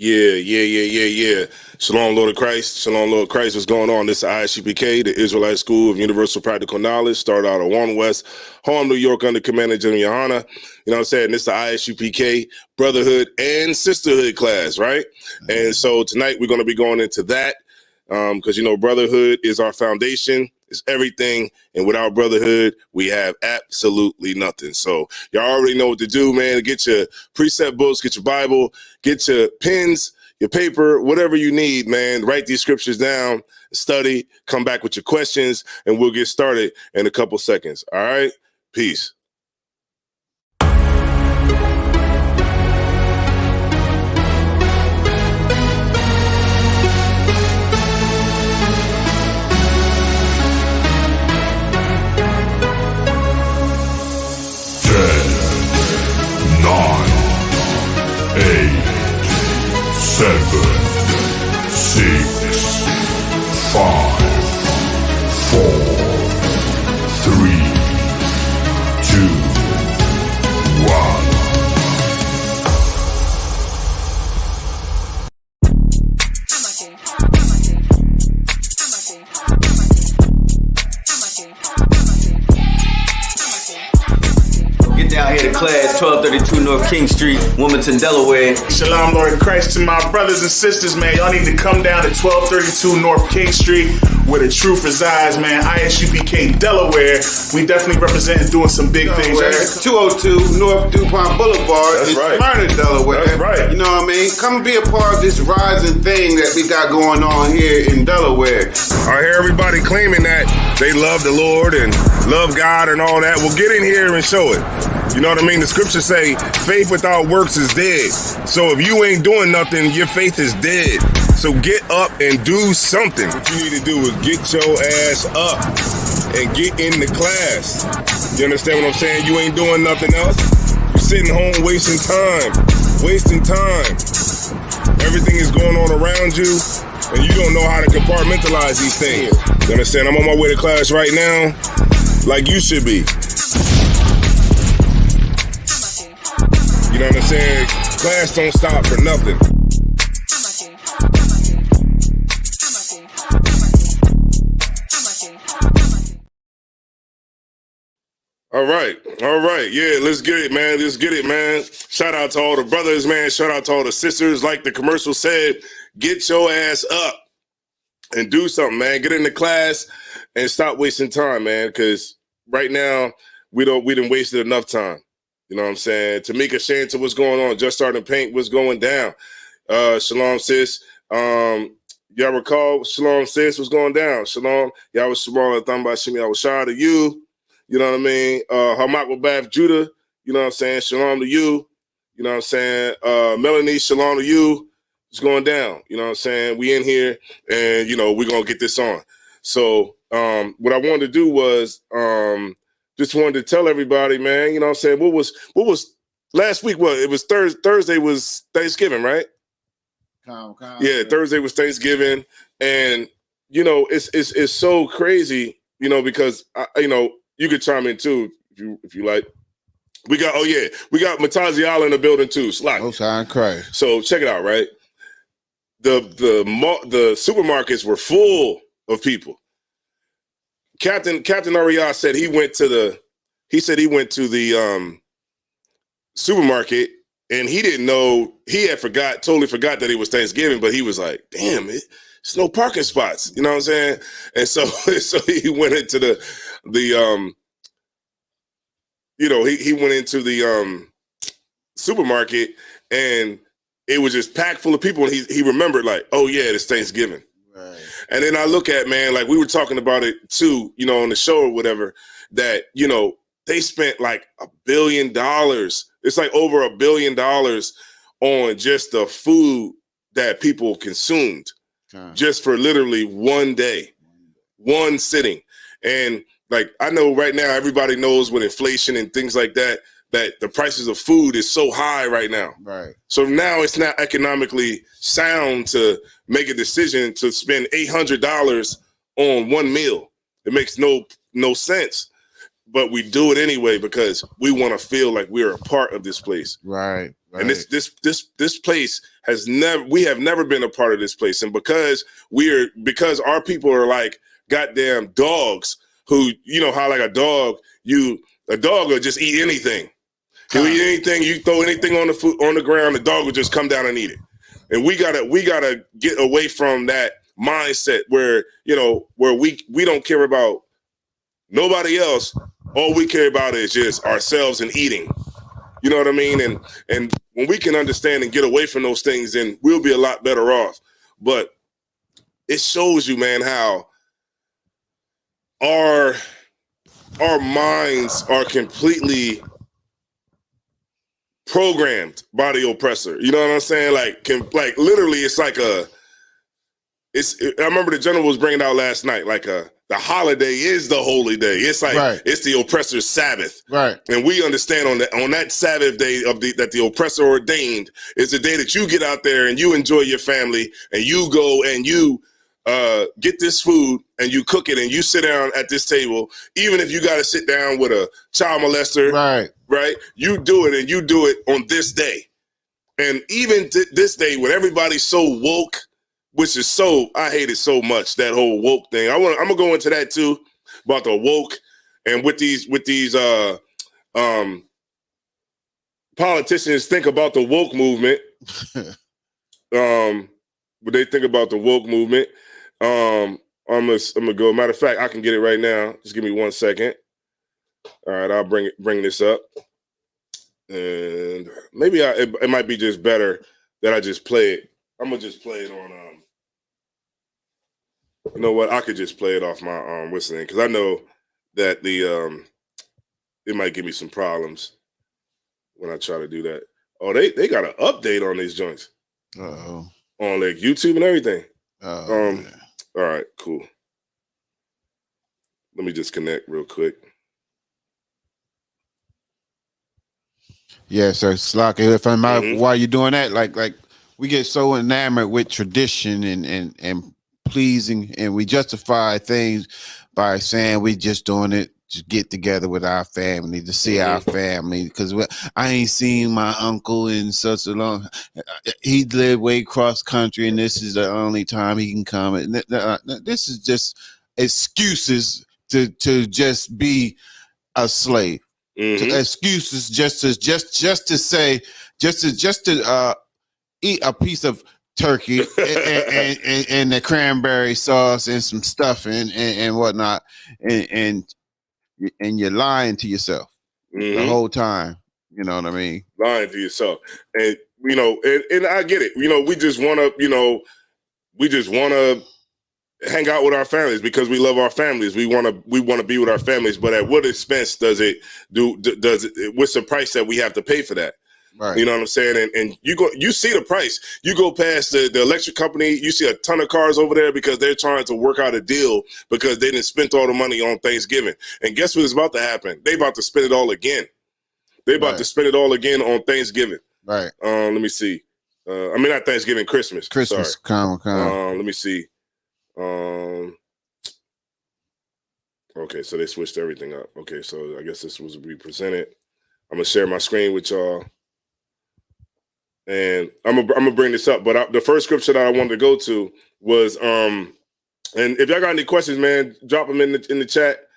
Yeah. Shalom, Lord of Christ. Shalom, Lord of Christ. What's going on? This is ISUPK, the Israelite School of Universal Practical Knowledge. Started out of 1 West, Harlem, New York, under Commander General Yohana. You know what I'm saying? This is the ISUPK Brotherhood and Sisterhood class, right? And so tonight we're going to be going into that because, brotherhood is our foundation. It's everything. And without brotherhood, we have absolutely nothing. So y'all already know what to do, man. Get your precept books, get your Bible, get your pens, your paper, whatever you need, man. Write these scriptures down, study, come back with your questions, and we'll get started in a couple seconds. All right? Peace. Seven, 6, 5, 4, 3, 2, 1. Get down here to class, 1232 North King Street, Wilmington, Delaware. Shalom, Lord of Christ, to my brothers and sisters, man. Y'all need to come down to 1232 North King Street, where the truth resides, man. ISUPK, Delaware. We definitely represent doing some big things. 202 North DuPont Boulevard in Smyrna, Delaware. That's right. You know what I mean? Come and be a part of this rising thing that we got going on here in Delaware. I hear everybody claiming that they love the Lord and love God and all that. Well, get in here and show it. You know what I mean? The scriptures say faith without works is dead. So if you ain't doing nothing, your faith is dead. So get up and do something. What you need to do is get your ass up and get in the class. You understand what I'm saying? You ain't doing nothing else. You're sitting home wasting time. Everything is going on around you, and you don't know how to compartmentalize these things. You understand? I'm on my way to class right now, like you should be. You know what I'm saying? Class don't stop for nothing. All right. Yeah, let's get it, man. Shout out to all the brothers, man. Shout out to all the sisters. Like the commercial said, get your ass up and do something, man. Get in the class and stop wasting time, man, because right now we done wasted enough time. You know what I'm saying? Tamika Shanta, what's going on? Just starting paint, what's going down? Shalom, sis. Y'all recall? Shalom, sis, what's going down? Shalom. Y'all was Shalom, Thamba Shimi, I was shy to you. You know what I mean? Hamak Bath Judah, you know what I'm saying? Shalom to you. You know what I'm saying? Melanie, shalom to you. What's going down? You know what I'm saying? We in here and, we're going to get this on. So what I wanted to do was just wanted to tell everybody, man, you know what I'm saying? What was last week? Well, it was Thursday was Thanksgiving, right? Yeah, Thursday was Thanksgiving. And, it's so crazy, because, you could chime in too if you like. We got Mataziala in the building too. Slack. Oh, sign Christ. So check it out, right? The supermarkets were full of people. Captain Arias said he went to the supermarket and he didn't know, totally forgot that it was Thanksgiving, but he was like, damn, there's no parking spots. You know what I'm saying? And so he went into he went into the supermarket and it was just packed full of people. And he remembered like, oh yeah, it's Thanksgiving. Right. And then I look at, man, like we were talking about it too, on the show or whatever, that, they spent like $1 billion. It's like over $1 billion on just the food that people consumed just for literally one day, one sitting. And like, I know right now, everybody knows with inflation and things like that, that the prices of food is so high right now. Right. So now it's not economically sound to make a decision to spend $800 on one meal. It makes no sense. but we do it anyway because we want to feel like we're a part of this place. Right. And this place we have never been a part of this place. And because our people are like goddamn dogs who, you know how like a dog will just eat anything. He'll eat anything, you throw anything on the ground, the dog will just come down and eat it. And we gotta get away from that mindset where, you know, where we don't care about nobody else. All we care about is just ourselves and eating. You know what I mean? And when we can understand and get away from those things, then we'll be a lot better off. But it shows you, man, how our minds are completely programmed by the oppressor. You know what I'm saying? Like literally, it's like I remember the general was bringing out last night, like the holiday is the holy day. It's like It's the oppressor's Sabbath, right? And we understand on that Sabbath day that the oppressor ordained is the day that you get out there and you enjoy your family and you go and you get this food and you cook it and you sit down at this table, even if you got to sit down with a child molester, right? You do it, and you do it on this day, and even this day when everybody's so woke. Which is I hate it so much, that whole woke thing. I'm gonna go into that too, about the woke and with these politicians think about the woke movement. What they think about the woke movement. I'm gonna go. Matter of fact, I can get it right now. Just give me 1 second. All right, I'll bring this up, and maybe it might be just better that I just play it. I'm gonna just play it on. You know what? I could just play it off my whistling because I know that it might give me some problems when I try to do that. Oh, they got an update on these joints. Uh-oh. On like YouTube and everything. Oh. All right, cool. Let me just connect real quick. Yeah, so Slock, if I'm out, while you're doing that, like we get so enamored with tradition and pleasing, and we justify things by saying we just doing it to get together with our family, to see our family, because I ain't seen my uncle in such a long. He lived way cross country, and this is the only time he can come. And this is just excuses to just be a slave. Excuses just to say to eat a piece of turkey and the cranberry sauce and some stuffing and whatnot, and you're lying to yourself the whole time. You know what I mean? Lying to yourself, and you know, and I get it. You know, we just want to hang out with our families because we love our families. We want to be with our families, but at what expense does it what's the price that we have to pay for that? Right. You know what I'm saying? And you see the price. You go past the electric company, you see a ton of cars over there because they're trying to work out a deal because they didn't spend all the money on Thanksgiving. And guess what is about to happen? They about to spend it all again. They about to spend it all again on Thanksgiving. Right. Let me see. I mean, not Thanksgiving, Christmas. Christmas. Come. Let me see. Okay, so they switched everything up. Okay, so I guess this was represented. I'm gonna share my screen with y'all. And I'm gonna bring this up, but the first scripture that I wanted to go to was and if y'all got any questions, man, drop them in the chat,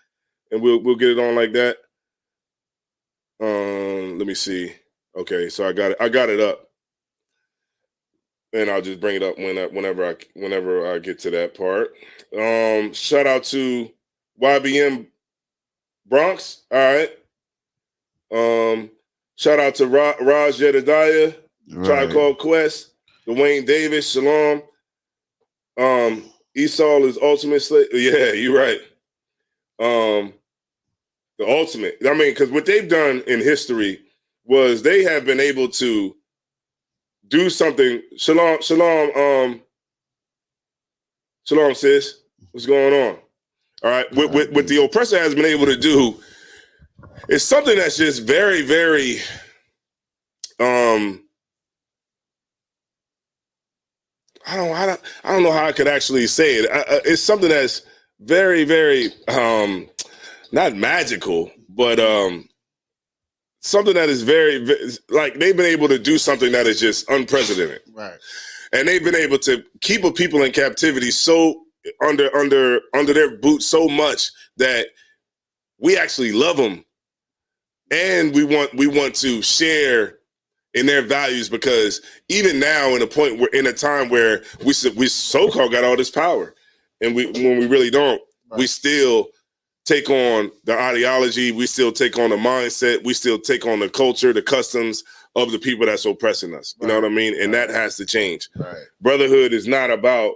and we'll get it on like that. Let me see. Okay, so I got it up, and I'll just bring it up whenever I get to that part. Shout out to YBM Bronx. All right. Shout out to Raj Jedediah. Tribe Called Quest, Dwayne Davis, Shalom. Esau is ultimate slave. Yeah, you're right. The ultimate. I mean, because what they've done in history was they have been able to do something. Shalom, sis. What's going on? All right. What the oppressor has been able to do is something that's just very, very I don't know how I could actually say it. It's something that's very, very not magical, but something that is like they've been able to do something that is just unprecedented. Right. And they've been able to keep a people in captivity so under their boots so much that we actually love them, and we want to share in their values, because even now in a time where we so-called got all this power, and when we really don't, we still take on the ideology, we still take on the mindset, we still take on the culture, the customs of the people that's oppressing us. You know what I mean? And that has to change. Right. Brotherhood is not about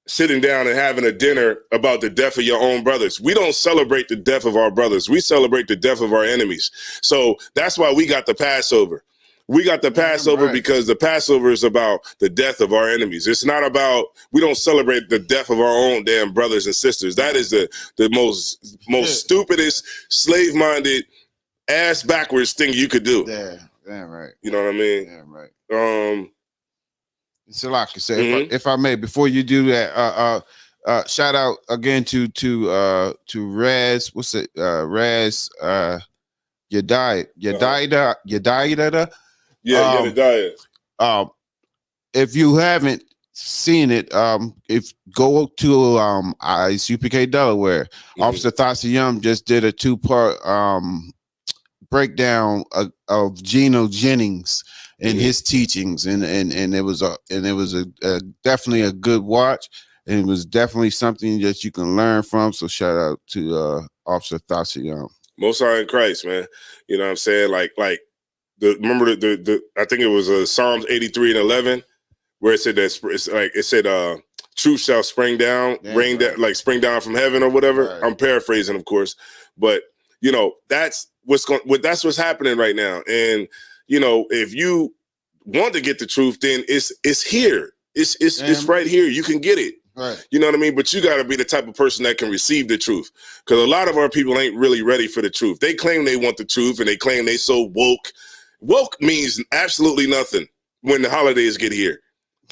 sitting down and having a dinner about the death of your own brothers. We don't celebrate the death of our brothers. We celebrate the death of our enemies. So that's why we got the Passover. We got the Passover because the Passover is about the death of our enemies. It's not about, we don't celebrate the death of our own damn brothers and sisters. That is the most stupidest, slave-minded, ass backwards thing you could do. Yeah, damn right. You know what I mean? Damn right. So like I said, Mm-hmm. if I may, before you do that, shout out again to Raz. What's it? Raz. Your diet. Yeah, the diet. If you haven't seen it, if go to ISUPK Delaware, Officer Thassi just did a 2-part breakdown of Geno Jennings and his teachings, and it was a definitely a good watch, and it was definitely something that you can learn from. So shout out to Officer Thassi. Most High in Christ, man. You know what I'm saying? Like remember the I think it was Psalms 83 and 11, where it said that truth shall spring down, like spring down from heaven or whatever. Right. I'm paraphrasing, of course, but you know that's what's happening right now. And you know, if you want to get the truth, then it's here. It's right here. You can get it. Right. You know what I mean? But you got to be the type of person that can receive the truth, because a lot of our people ain't really ready for the truth. They claim they want the truth, and they claim they so woke. Woke means absolutely nothing when the holidays get here.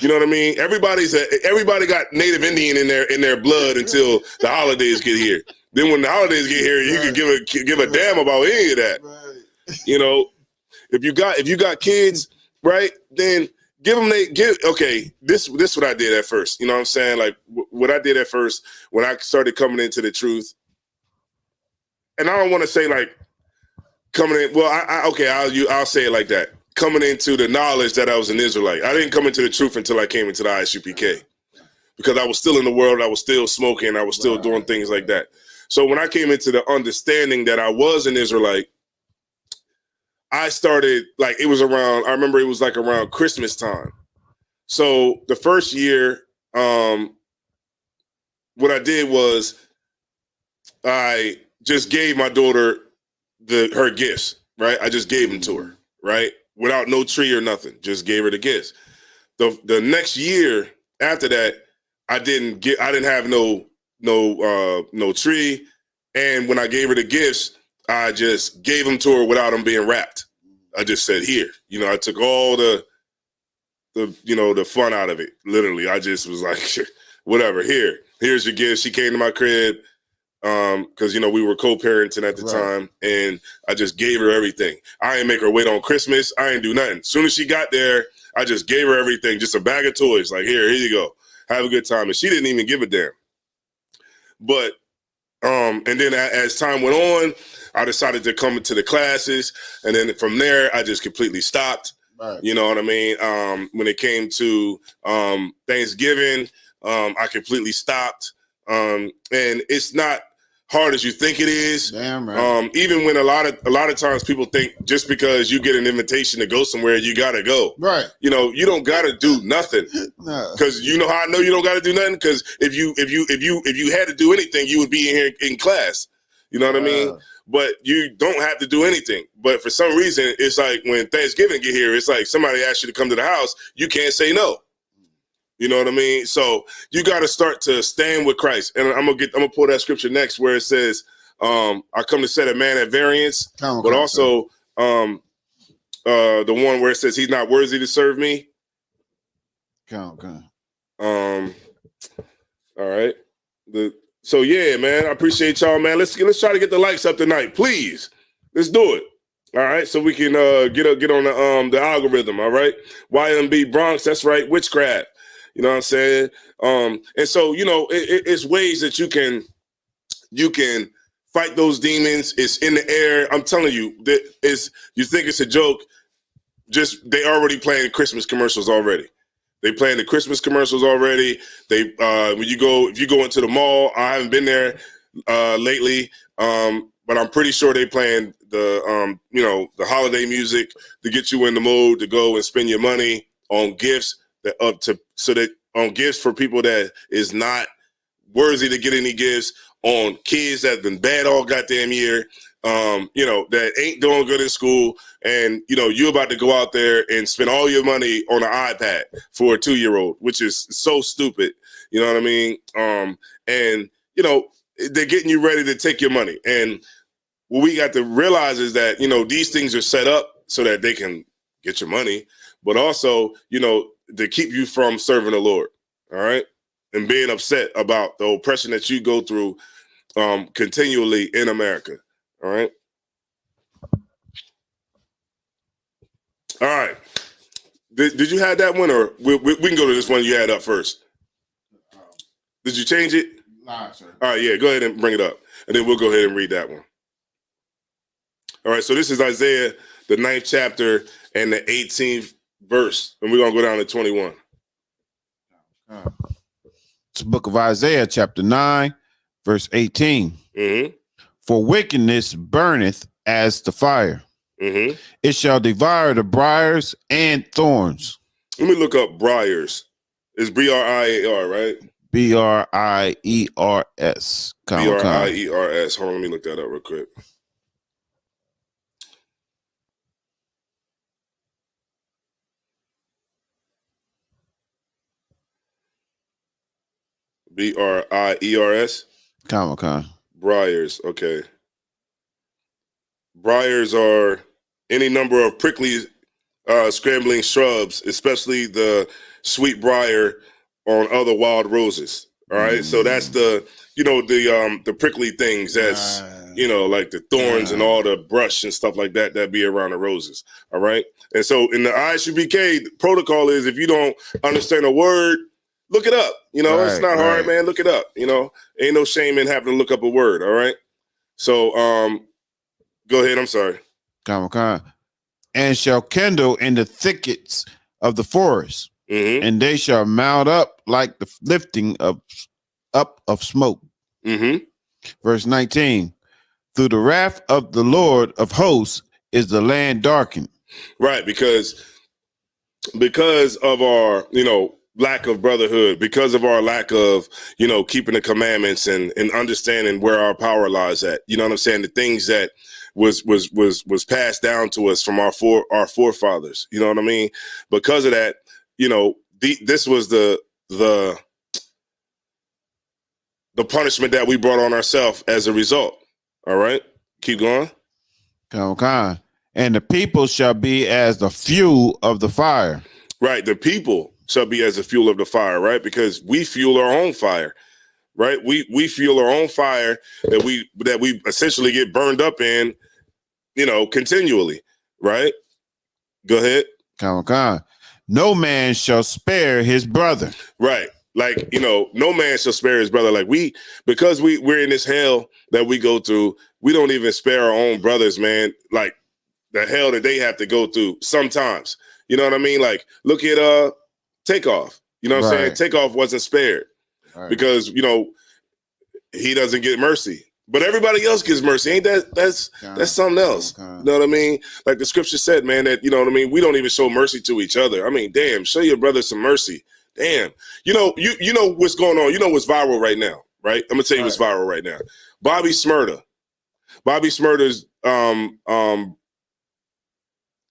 You know what I mean? Everybody got Native Indian in their blood until the holidays get here. Then when the holidays get here, you can give a damn about any of that. Right. You know, if you got kids, right, then this is what I did at first. You know what I'm saying? Like what I did at first when I started coming into the truth. And I don't want to say like coming in. Well, I'll say it like that. Coming into the knowledge that I was an Israelite. I didn't come into the truth until I came into the ISUPK, because I was still in the world. I was still smoking. I was still doing things like that. So when I came into the understanding that I was an Israelite, I started, like, I remember it was like around Christmas time. So the first year, what I did was I just gave my daughter her gifts, right? I just gave them to her, right? Without no tree or nothing, just gave her the gifts. The next year after that, I didn't have no tree. And when I gave her the gifts, I just gave them to her without them being wrapped. I just said, here, you know, I took all the fun out of it. Literally, I just was like, whatever, here's your gift. She came to my crib because, you know, we were co-parenting at the time, and I just gave her everything. I didn't make her wait on Christmas. I didn't do nothing. As soon as she got there, I just gave her everything, just a bag of toys. Like, here you go. Have a good time. And she didn't even give a damn. But, and then as time went on, I decided to come into the classes, and then from there, I just completely stopped. Right. You know what I mean? When it came to Thanksgiving, I completely stopped. And it's not hard as you think it is. Damn right. Even when a lot of times people think just because you get an invitation to go somewhere, you gotta go. Right. You know, you don't gotta do nothing. No. Because you know how I know you don't gotta do nothing? Because if you had to do anything, you would be in here in class. You know what I mean? But you don't have to do anything. But for some reason, it's like when Thanksgiving get here, it's like somebody asks you to come to the house, you can't say no. You know what I mean? So you got to start to stand with Christ. And I'm gonna pull that scripture next where it says, I come to set a man at variance, but also the one where it says he's not worthy to serve me. Come on. All right. So yeah, man, I appreciate y'all, man. Let's try to get the likes up tonight, please. Let's do it. All right, so we can get on the algorithm. All right, YMB Bronx. That's right, witchcraft. You know what I'm saying? And so it's ways that you can fight those demons. It's in the air. I'm telling you, you think it's a joke? Just they already playing Christmas commercials already. They playing the Christmas commercials already. They if you go into the mall, I haven't been there lately, but I'm pretty sure they playing the the holiday music to get you in the mood to go and spend your money on gifts on gifts for people that is not worthy to get any gifts, on kids that have been bad all goddamn year, that ain't doing good in school, and you're about to go out there and spend all your money on an iPad for a 2-year-old, which is so stupid. You know what I mean? And they're getting you ready to take your money. And what we got to realize is that these things are set up so that they can get your money, but also to keep you from serving the Lord. All right, and being upset about the oppression that you go through continually in America. All right. All right. Did you have that one, or we can go to this one you had up first? Did you change it? Nah, sir. All right, yeah, go ahead and bring it up, and then we'll go ahead and read that one. All right, so this is Isaiah, the 9th chapter and the 18th verse, and we're going to go down to 21. It's the book of Isaiah, chapter 9, verse 18. Mm-hmm. For wickedness burneth as the fire. Mm-hmm. It shall devour the briars and thorns. Let me look up briars. It's B-R-I-A-R, right? B-R-I-E-R-S. B-R-I-E-R-S. Hold on, let me look that up real quick. B-R-I-E-R-S? Comic-Con. Briars, okay. Briars are any number of prickly scrambling shrubs, especially the sweet briar on other wild roses. All right, so that's the prickly things that's like the thorns and all the brush and stuff like that be around the roses. All right, and so in the ISUPK, the protocol is if you don't understand a word, look it up. It's not hard, man. Look it up. Ain't no shame in having to look up a word. All right, so go ahead. I'm sorry. Comic-Con. And shall kindle in the thickets of the forest. Mm-hmm. And they shall mount up like the lifting of smoke. Mm-hmm. Verse 19. Through the wrath of the Lord of hosts is the land darkened. Right, because of our lack of brotherhood, because of our lack of keeping the commandments and understanding where our power lies at. You know what I'm saying? The things that was passed down to us from our forefathers. You know what I mean? Because of that. This was the punishment that we brought on ourselves as a result. All right, keep going. Come. And the people shall be as the fuel of the fire. Right, the people shall be as the fuel of the fire. Right, because we fuel our own fire. Right, we fuel our own fire that we essentially get burned up in, continually. Right, go ahead. Come. No man shall spare his brother. Right. Like, no man shall spare his brother. Like because we're in this hell that we go through, we don't even spare our own brothers, man. Like the hell that they have to go through sometimes. You know what I mean? Like, look at Takeoff. You know what I'm saying? Takeoff wasn't spared because, he doesn't get mercy. But everybody else gets mercy. Ain't that's something else. You know what I mean? Like the scripture said, man, that, you know what I mean? We don't even show mercy to each other. I mean, damn, show your brother some mercy. Damn. You know what's going on. You know what's viral right now, right? I'm going to tell you what's viral right now. Bobby Smurda. Bobby Smurda's homeboy,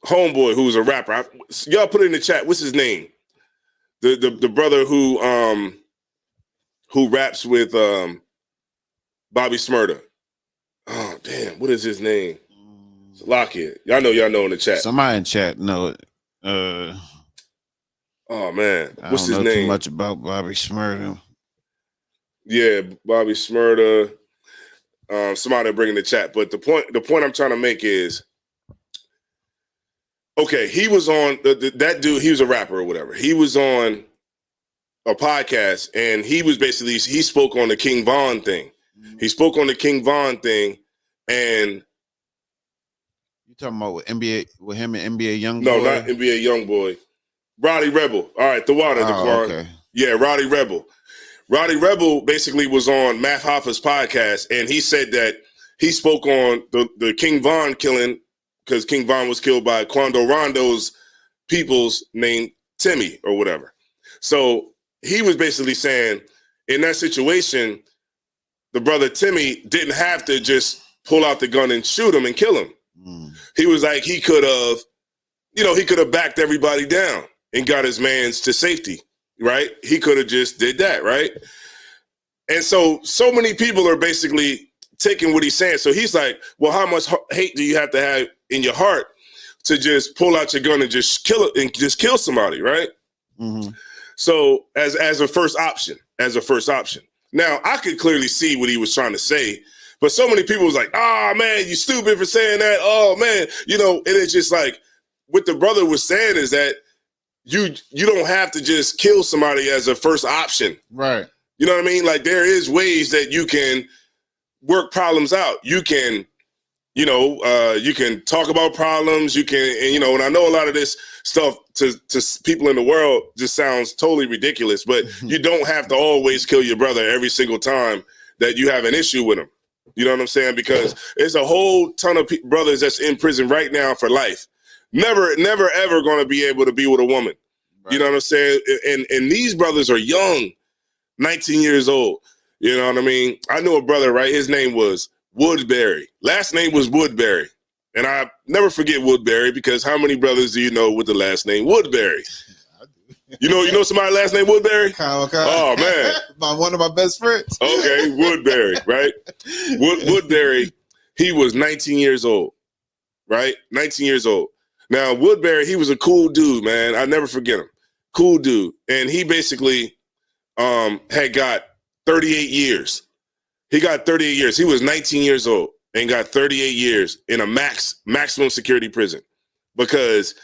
who's a rapper. Y'all put it in the chat. What's his name? The brother who raps with Bobby Smurda. Oh, damn. What is his name? Lock it. Y'all know in the chat. Somebody in chat know it. Oh, man. What's his I don't know name? too much about Bobby Smurda. Yeah, Bobby Shmurda. Somebody bring in the chat. But the point I'm trying to make is, okay, he was on that dude. He was a rapper or whatever. He was on a podcast, and he spoke on the King Von thing. He spoke on the King Von thing, and you talking about with NBA with him and NBA Youngboy? No, not NBA Youngboy. Roddy Rebel. All right, the water, Daquan. Okay. Yeah, Roddy Rebel. Roddy Rebel basically was on Math Hoffa's podcast, and he said that he spoke on the King Von killing, because King Von was killed by Quando Rondo's people's named Timmy or whatever. So he was basically saying, in that situation, the brother Timmy didn't have to just pull out the gun and shoot him and kill him. He was like, he could have backed everybody down and got his mans to safety, right? He could have just did that, right? And so many people are basically taking what he's saying. So he's like, well, how much hate do you have to have in your heart to just pull out your gun and just kill it and just kill somebody, right? Mm-hmm. So as a first option. Now, I could clearly see what he was trying to say, but so many people was like, "Ah, man, you stupid for saying that." Oh, man, and it's just like what the brother was saying is that you don't have to just kill somebody as a first option. Right. You know what I mean? Like, there is ways that you can work problems out. You can, you can talk about problems. You can, and I know a lot of this stuff to people in the world just sounds totally ridiculous, but you don't have to always kill your brother every single time that you have an issue with him. You know what I'm saying? Because there's a whole ton of brothers that's in prison right now for life. Never, ever going to be able to be with a woman. Right. You know what I'm saying? And these brothers are young, 19 years old. You know what I mean? I knew a brother, right? His name was Woodbury. Last name was Woodbury. And I never forget Woodbury, because how many brothers do you know with the last name Woodbury? You know somebody last name Woodbury? Kyle. Oh, man. One of my best friends. Okay, Woodbury, right? Woodbury, he was 19 years old, right? 19 years old. Now, Woodbury, he was a cool dude, man. I never forget him. Cool dude. And he basically had got 38 years. He got 38 years. He was 19 years old and got 38 years in a maximum security prison, because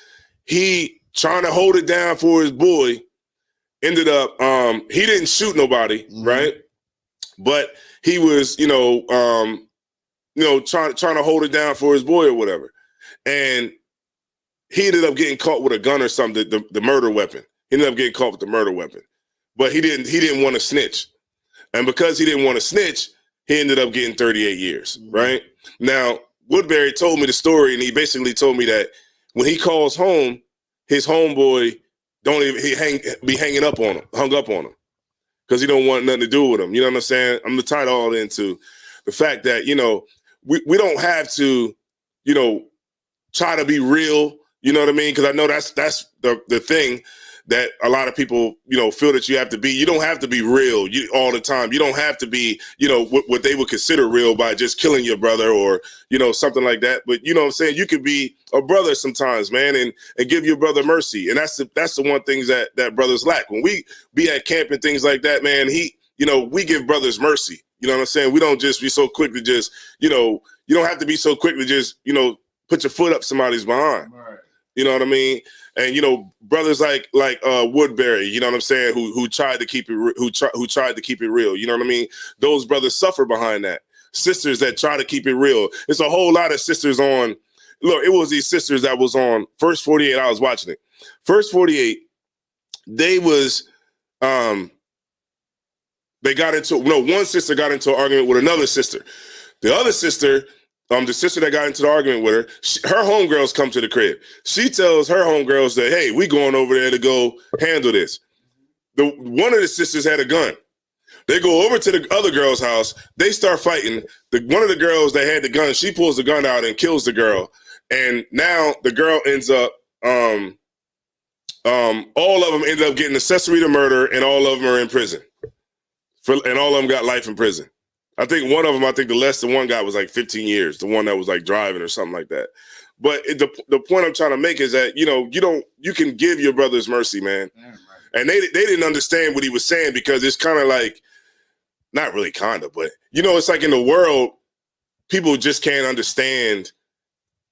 he trying to hold it down for his boy ended up, he didn't shoot nobody, right? But he was, trying to hold it down for his boy or whatever. And he ended up getting caught with a gun or something, the murder weapon. He ended up getting caught with the murder weapon. But he didn't want to snitch. And because he didn't want to snitch, he ended up getting 38 years, right? Now, Woodbury told me the story, and he basically told me that when he calls home, his homeboy be hung up on him, because he don't want nothing to do with him. You know what I'm saying? I'm gonna tie it all into the fact that, we don't have to, try to be real. You know what I mean? Because I know that's the thing that a lot of people, feel that you have to be. You don't have to be real all the time. You don't have to be, what they would consider real by just killing your brother or, something like that. But you know what I'm saying? You could be a brother sometimes, man, and give your brother mercy. And that's the one thing that brothers lack. When we be at camp and things like that, man, we give brothers mercy. You know what I'm saying? We don't just be so quick to just, you don't have to be so quick to just, put your foot up somebody's behind. Right. You know what I mean? And brothers like Woodbury, you know what I'm saying, who tried to keep it who tried to keep it real. You know what I mean? Those brothers suffer behind that. Sisters that try to keep it real. It's a whole lot of sisters on. Look, it was these sisters that was on First 48. I was watching it. First 48. They was they got into one sister got into an argument with another sister. The other sister. The sister that got into the argument with her, her homegirls come to the crib. She tells her homegirls that, hey, we going over there to go handle this. One of the sisters had a gun. They go over to the other girl's house. They start fighting. One of the girls that had the gun, she pulls the gun out and kills the girl. And now the girl ends up, all of them ended up getting accessory to murder, and all of them are in prison. And all of them got life in prison. I think one of them, the less than one guy was like 15 years, the one that was like driving or something like that. But the point I'm trying to make is that, you can give your brothers mercy, man. Yeah, right. And they didn't understand what he was saying, because it's kind of like, not really kind of, but it's like in the world, people just can't understand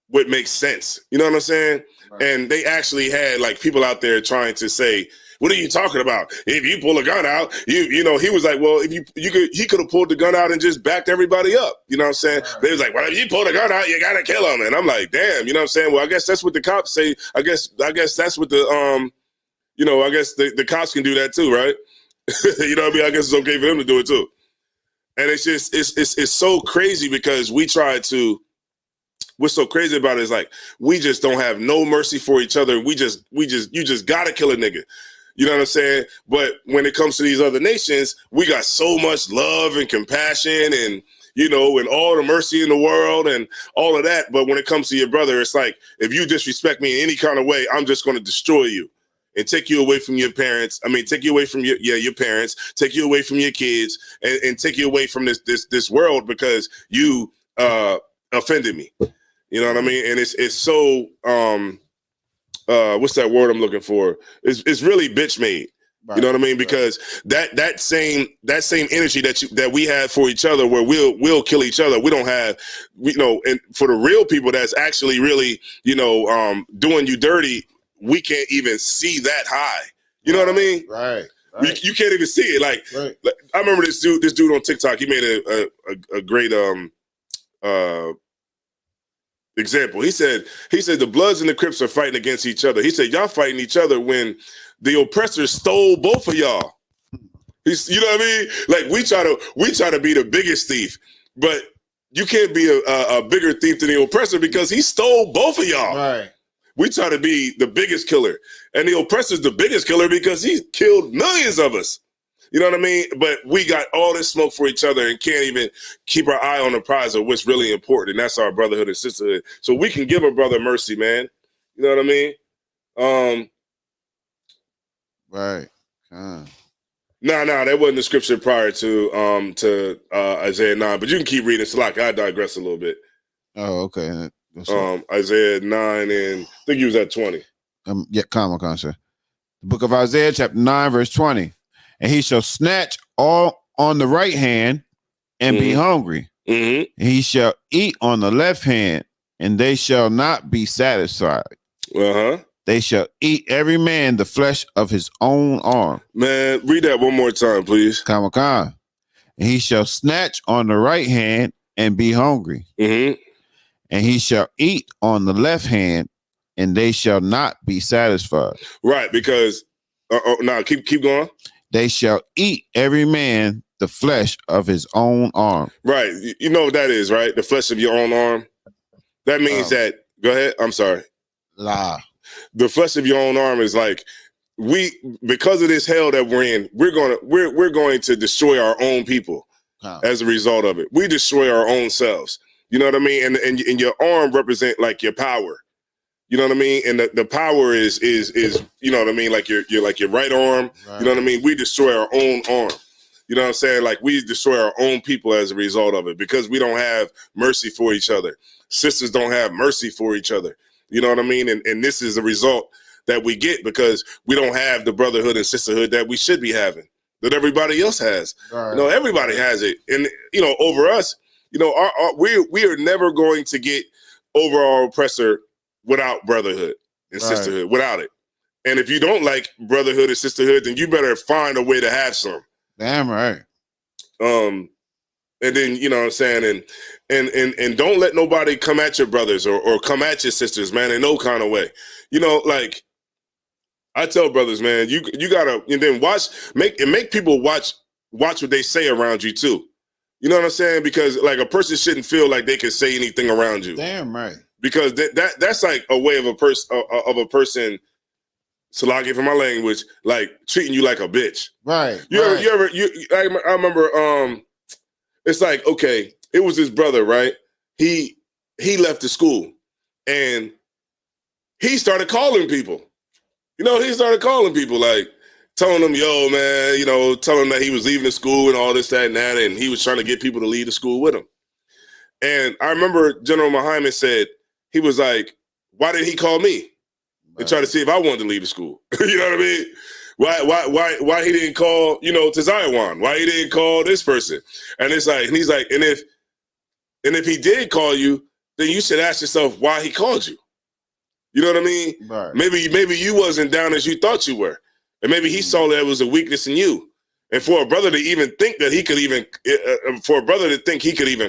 what makes sense. You know what I'm saying? Right. And they actually had like people out there trying to say, what are you talking about? If you pull a gun out, he was like, well, if he could have pulled the gun out and just backed everybody up. You know what I'm saying? Right. They was like, well, if you pull the gun out, you gotta kill him. And I'm like, damn, you know what I'm saying? Well, I guess that's what the cops say. I guess that's what the I guess the cops can do that too, right? You know what I mean? I guess it's okay for them to do it too. And it's just it's so crazy because what's so crazy about it is like we just don't have no mercy for each other. You just gotta kill a nigga. You know what I'm saying? But when it comes to these other nations, we got so much love and compassion and and all the mercy in the world and all of that. But when it comes to your brother, it's like if you disrespect me in any kind of way, I'm just gonna destroy you and take you away from your parents. I mean, take you away from your parents, take you away from your kids, and take you away from this world because you offended me. You know what I mean? And it's so what's that word I'm looking for? It's really bitch made. Right. You know what I mean? Because that same energy that we have for each other, where we'll kill each other, we don't have, and for the real people that's actually really doing you dirty, we can't even see that high. You know what I mean? Right. You can't even see it. Like I remember this dude on TikTok. He made a great example. He said the Bloods and the Crips are fighting against each other. He said y'all fighting each other when the oppressors stole both of y'all. You know what I mean? Like we try to be the biggest thief, but you can't be a bigger thief than the oppressor because he stole both of y'all. Right. We try to be the biggest killer, and the oppressor's the biggest killer because he killed millions of us. You know what I mean? But we got all this smoke for each other and can't even keep our eye on the prize of what's really important, and that's our brotherhood and sisterhood. So we can give a brother mercy, man. You know what I mean? Right. No, that wasn't the scripture prior to Isaiah 9, but you can keep reading. Salak, I digress a little bit. Oh, okay. Isaiah 9, and I think he was at 20. Come, sir. The book of Isaiah, chapter 9, verse 20. And he shall snatch all on the right hand and be hungry. Mm-hmm. And he shall eat on the left hand, and they shall not be satisfied. Uh-huh. They shall eat every man the flesh of his own arm. Man, read that one more time, please. Come. And he shall snatch on the right hand and be hungry. Mm-hmm. And he shall eat on the left hand, and they shall not be satisfied. Right, because keep going. They shall eat every man the flesh of his own arm. Right. You know what that is, right? The flesh of your own arm. That means that, go ahead. I'm sorry. The flesh of your own arm is like, because of this hell that we're in, we're going to destroy our own people as a result of it. We destroy our own selves. You know what I mean? And your arm represent like your power. You know what I mean? And the power is you know what I mean? Like your right arm. Right. You know what I mean? We destroy our own arm. You know what I'm saying? Like we destroy our own people as a result of it because we don't have mercy for each other. Sisters don't have mercy for each other. You know what I mean? And this is a result that we get because we don't have the brotherhood and sisterhood that we should be having, that everybody else has. Right. Everybody has it. And, over us, we are never going to get over our oppressor without brotherhood and sisterhood, without it. And if you don't like brotherhood and sisterhood, then you better find a way to have some. Damn right. And then, you know what I'm saying? And don't let nobody come at your brothers or come at your sisters, man, in no kind of way. Like I tell brothers, man, you gotta, and then make people watch what they say around you too. You know what I'm saying? Because like a person shouldn't feel like they can say anything around you. Damn right. Because that's like a way of a person, Salaki for my language, like treating you like a bitch. Right. I remember it's like, okay, it was his brother, right? He left the school and he started calling people. He started calling people like telling them, yo, man, telling them that he was leaving the school and all this, that, and that, and he was trying to get people to leave the school with him. And I remember General Muhammad said, he was like, why didn't he call me and try to see if I wanted to leave the school? You know what I mean? Why he didn't call, to Zion? Why he didn't call this person? And it's like, and he's like, and if he did call you, then you should ask yourself why he called you. You know what I mean? Right. Maybe you wasn't down as you thought you were. And maybe he saw that it was a weakness in you. And for a brother to even think that he could even,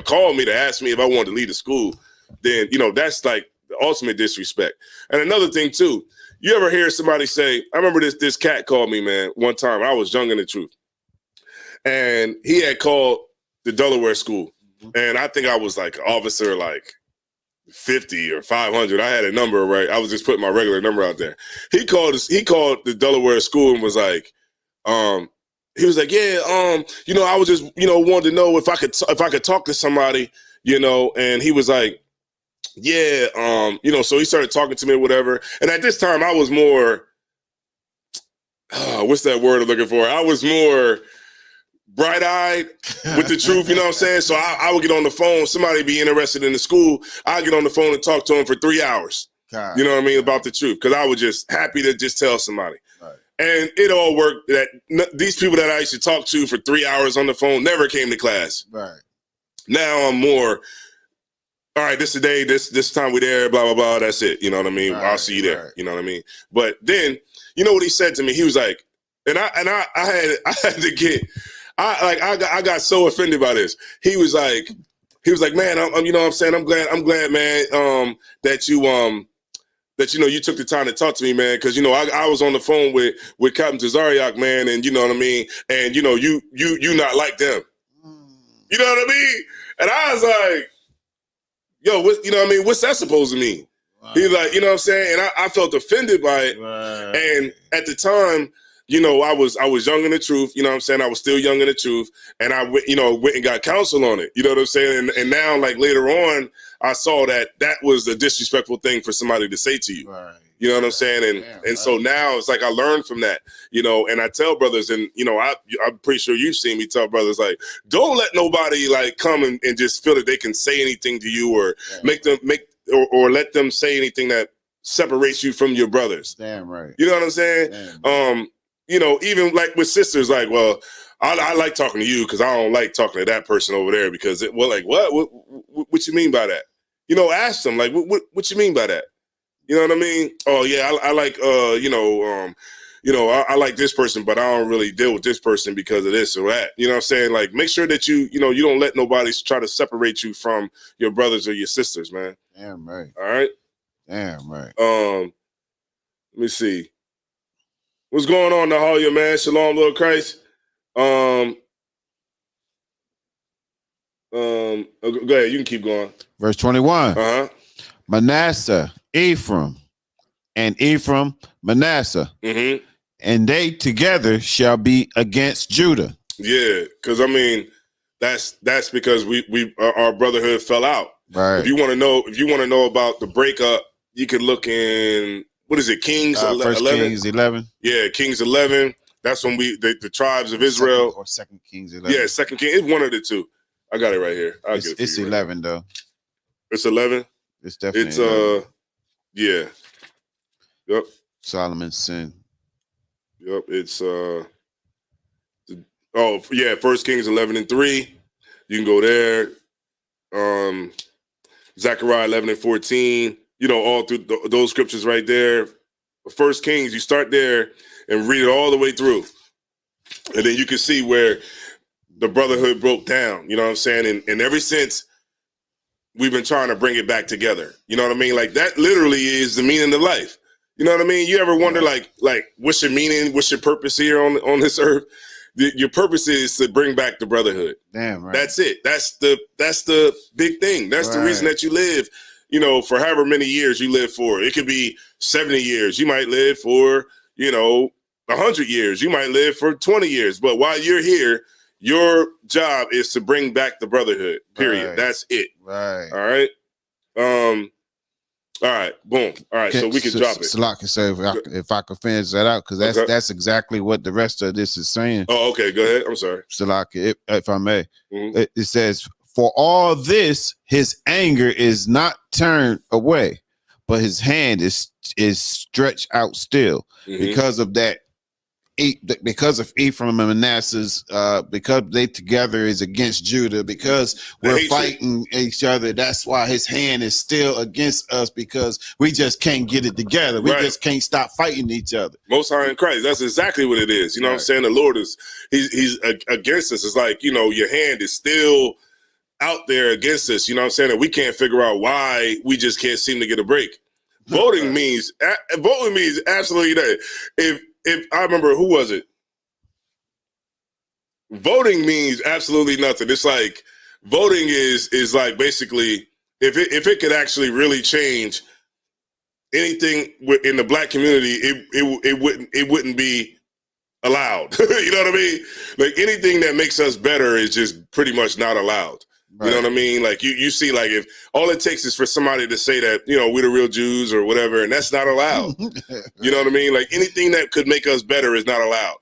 call me to ask me if I wanted to leave the school, then, that's like the ultimate disrespect. And another thing too, you ever hear somebody say, I remember this cat called me, man, one time. I was young in the truth. And he had called the Delaware school. And I think I was like officer, like 50 or 500. I had a number, right? I was just putting my regular number out there. He called the Delaware school and was like, he was like, yeah, I was just, wanted to know if I could talk to somebody, and he was like, yeah, so he started talking to me or whatever. And at this time I was more, what's that word I'm looking for? I was more bright-eyed with the truth, you know what I'm saying? So I would get on the phone, somebody be interested in the school, I'd get on the phone and talk to him for 3 hours. God. You know what I mean? About the truth. Because I was just happy to just tell somebody. Right. And it all worked that these people that I used to talk to for 3 hours on the phone never came to class. Right. Now I'm more, all right, this today, this time we there, blah, blah, blah, that's it. You know what I mean? Right, I'll see you there. Right. You know what I mean? But then, you know what he said to me? He was like, and I had to get, I got so offended by this. He was like, man, I'm you know what I'm saying? I'm glad, man, that you took the time to talk to me, man, because I was on the phone with Captain Tazariak, man, and you know what I mean, and you not like them, you know what I mean, and I was like, yo, what, you know what I mean, what's that supposed to mean? Wow. He's like, you know what I'm saying, and I felt offended by it, right. And at the time, I was young in the truth, you know what I'm saying? I was still young in the truth, and I went and got counsel on it, you know what I'm saying? And now, like, later on, I saw that was a disrespectful thing for somebody to say to you. Right. You know what I'm saying? And so now it's like I learned from that, and I tell brothers, and, I'm pretty sure you've seen me tell brothers, like, don't let nobody, like, come and just feel that they can say anything to you or or let them say anything that separates you from your brothers. Damn right. You know what I'm saying? Even like with sisters, like, well, I like talking to you because I don't like talking to that person over there because what you mean by that? Ask them, like, what you mean by that? You know what I mean? Oh yeah, I like, I like this person, but I don't really deal with this person because of this or that. You know what I'm saying? Like, make sure that you don't let nobody try to separate you from your brothers or your sisters, man. Damn right. All right. Damn right. Let me see. What's going on, Nahalia, man? Shalom, Lord Christ. Go ahead. You can keep going. Verse 21. Uh-huh. Manasseh, Ephraim, and Ephraim, Manasseh. Mm-hmm. And they together shall be against Judah. Yeah, because, I mean, that's because our brotherhood fell out. Right. If you want to know about the breakup, you could look in, what is it, Kings 11? Kings 11. Yeah, Kings 11. That's when the tribes of Israel. Second Kings 11. Yeah, Second Kings. It's one of the two. I got it right here. It's 11 right, though. It's 11. It's definitely. It's 11. Yeah. Yep. Solomon's sin. Yep. It's First Kings 11:3. You can go there. Zechariah 11:14. All through those scriptures right there. First Kings, you start there and read it all the way through. And then you can see where the brotherhood broke down, you know what I'm saying? And ever since, we've been trying to bring it back together. You know what I mean? Like, that literally is the meaning of life. You know what I mean? You ever wonder, like what's your meaning? What's your purpose here on this earth? Your purpose is to bring back the brotherhood. Damn right. That's it. That's the big thing. That's right. The reason that you live, for however many years you live for. It could be 70 years. You might live for, 100 years. You might live for 20 years. But while you're here, your job is to bring back the brotherhood, period. Right. That's it. Right. All right. All right. Boom. All right. So we can drop it. Salak can say if I could finish that out, because that's exactly what the rest of this is saying. Oh, okay. Go ahead. I'm sorry. Salak, if I may. Mm-hmm. It says, for all this, his anger is not turned away, but his hand is stretched out still. Mm-hmm. Because of that because of Ephraim and Manasseh's, because they together is against Judah, because we're fighting each other. That's why his hand is still against us, because we just can't get it together. We just can't stop fighting each other. Most High in Christ. That's exactly what it is. You know what I'm saying? The Lord is he's against us. It's like, you know, your hand is still out there against us. You know what I'm saying? And we can't figure out why we just can't seem to get a break. Voting means absolutely that. If I remember, who was it? Voting means absolutely nothing. It's like voting is like basically if it could actually really change anything in the black community, it wouldn't be allowed. You know what I mean? Like anything that makes us better is just pretty much not allowed. Right. You know what I mean? Like you see, like if all it takes is for somebody to say that, you know, we're the real Jews or whatever, and that's not allowed. You know what I mean? Like anything that could make us better is not allowed.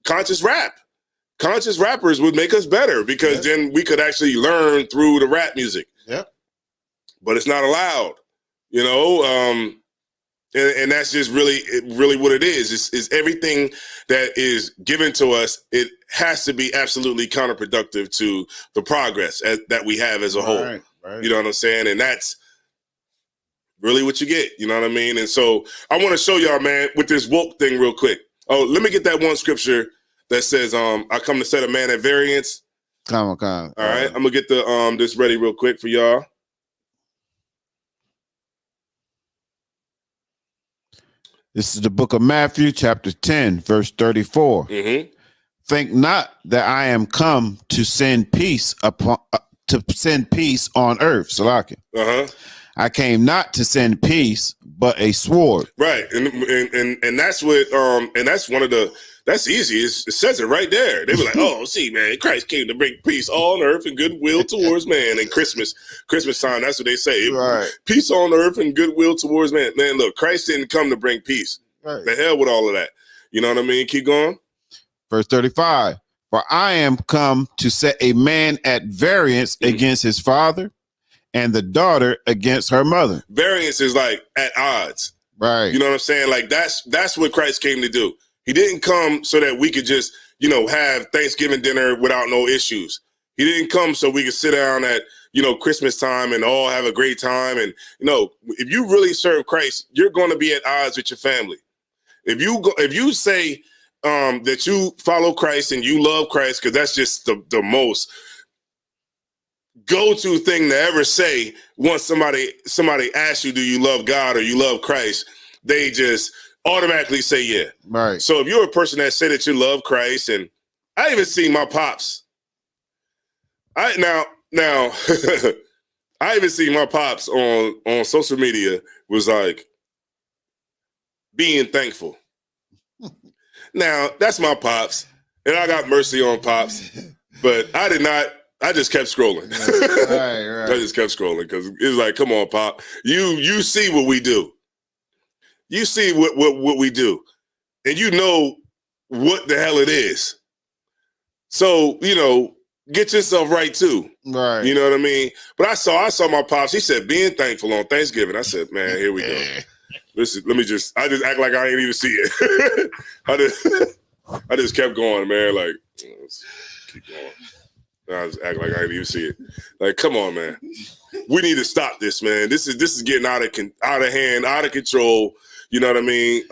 Conscious rappers would make us better, because then we could actually learn through the rap music. Yeah. But it's not allowed, you know? And that's just really what it is. Is everything that is given to us, it has to be absolutely counterproductive to the progress that we have as a whole. Right. You know what I'm saying? And that's really what you get. You know what I mean? And so I want to show y'all, man, with this woke thing real quick. Oh, let me get that one scripture that says, I come to set a man at variance. All right. I'm gonna get the this ready real quick for y'all. This is the book of Matthew, chapter 10, verse 34. Think not that I am come to send peace on earth. Salaki. I came not to send peace, but a sword. Right, and that's what and that's one of the that's easy. It says it right there. They were like, oh, see, man, Christ came to bring peace on earth and goodwill towards man. And Christmas time, that's what they say. Right. Peace on earth and goodwill towards man. Man, look, Christ didn't come to bring peace. Right. The hell with all of that. You know what I mean? Keep going. Verse 35. For I am come to set a man at variance against his father, and the daughter against her mother. Variance is like at odds. Right. You know what I'm saying? Like that's what Christ came to do. He didn't come so that we could just, you know, have Thanksgiving dinner without no issues. He didn't come so we could sit down at, you know, Christmas time and all have a great time. And, you know, if you really serve Christ, you're going to be at odds with your family. If you say that you follow Christ and you love Christ, because that's just the most go-to thing to ever say once somebody asks you, do you love God or you love Christ? They just automatically say yeah. Right. So if you're a person that say that you love Christ, and I even see my pops. I even see my pops on social media was like being thankful. Now that's my pops, and I got mercy on pops, but I did not. I just kept scrolling. Right. I just kept scrolling because it was like, come on, Pop. You see what we do. You see what we do. And you know what the hell it is. So, you know, get yourself right too. Right. You know what I mean? But I saw my pops. He said, being thankful on Thanksgiving. I said, man, here we go. Listen, I just act like I ain't even see it. I just kept going, man. Like, let's keep going. I just act like I didn't even see it. Like, come on, man. We need to stop this, man. This is getting out of hand, out of control. You know what I mean?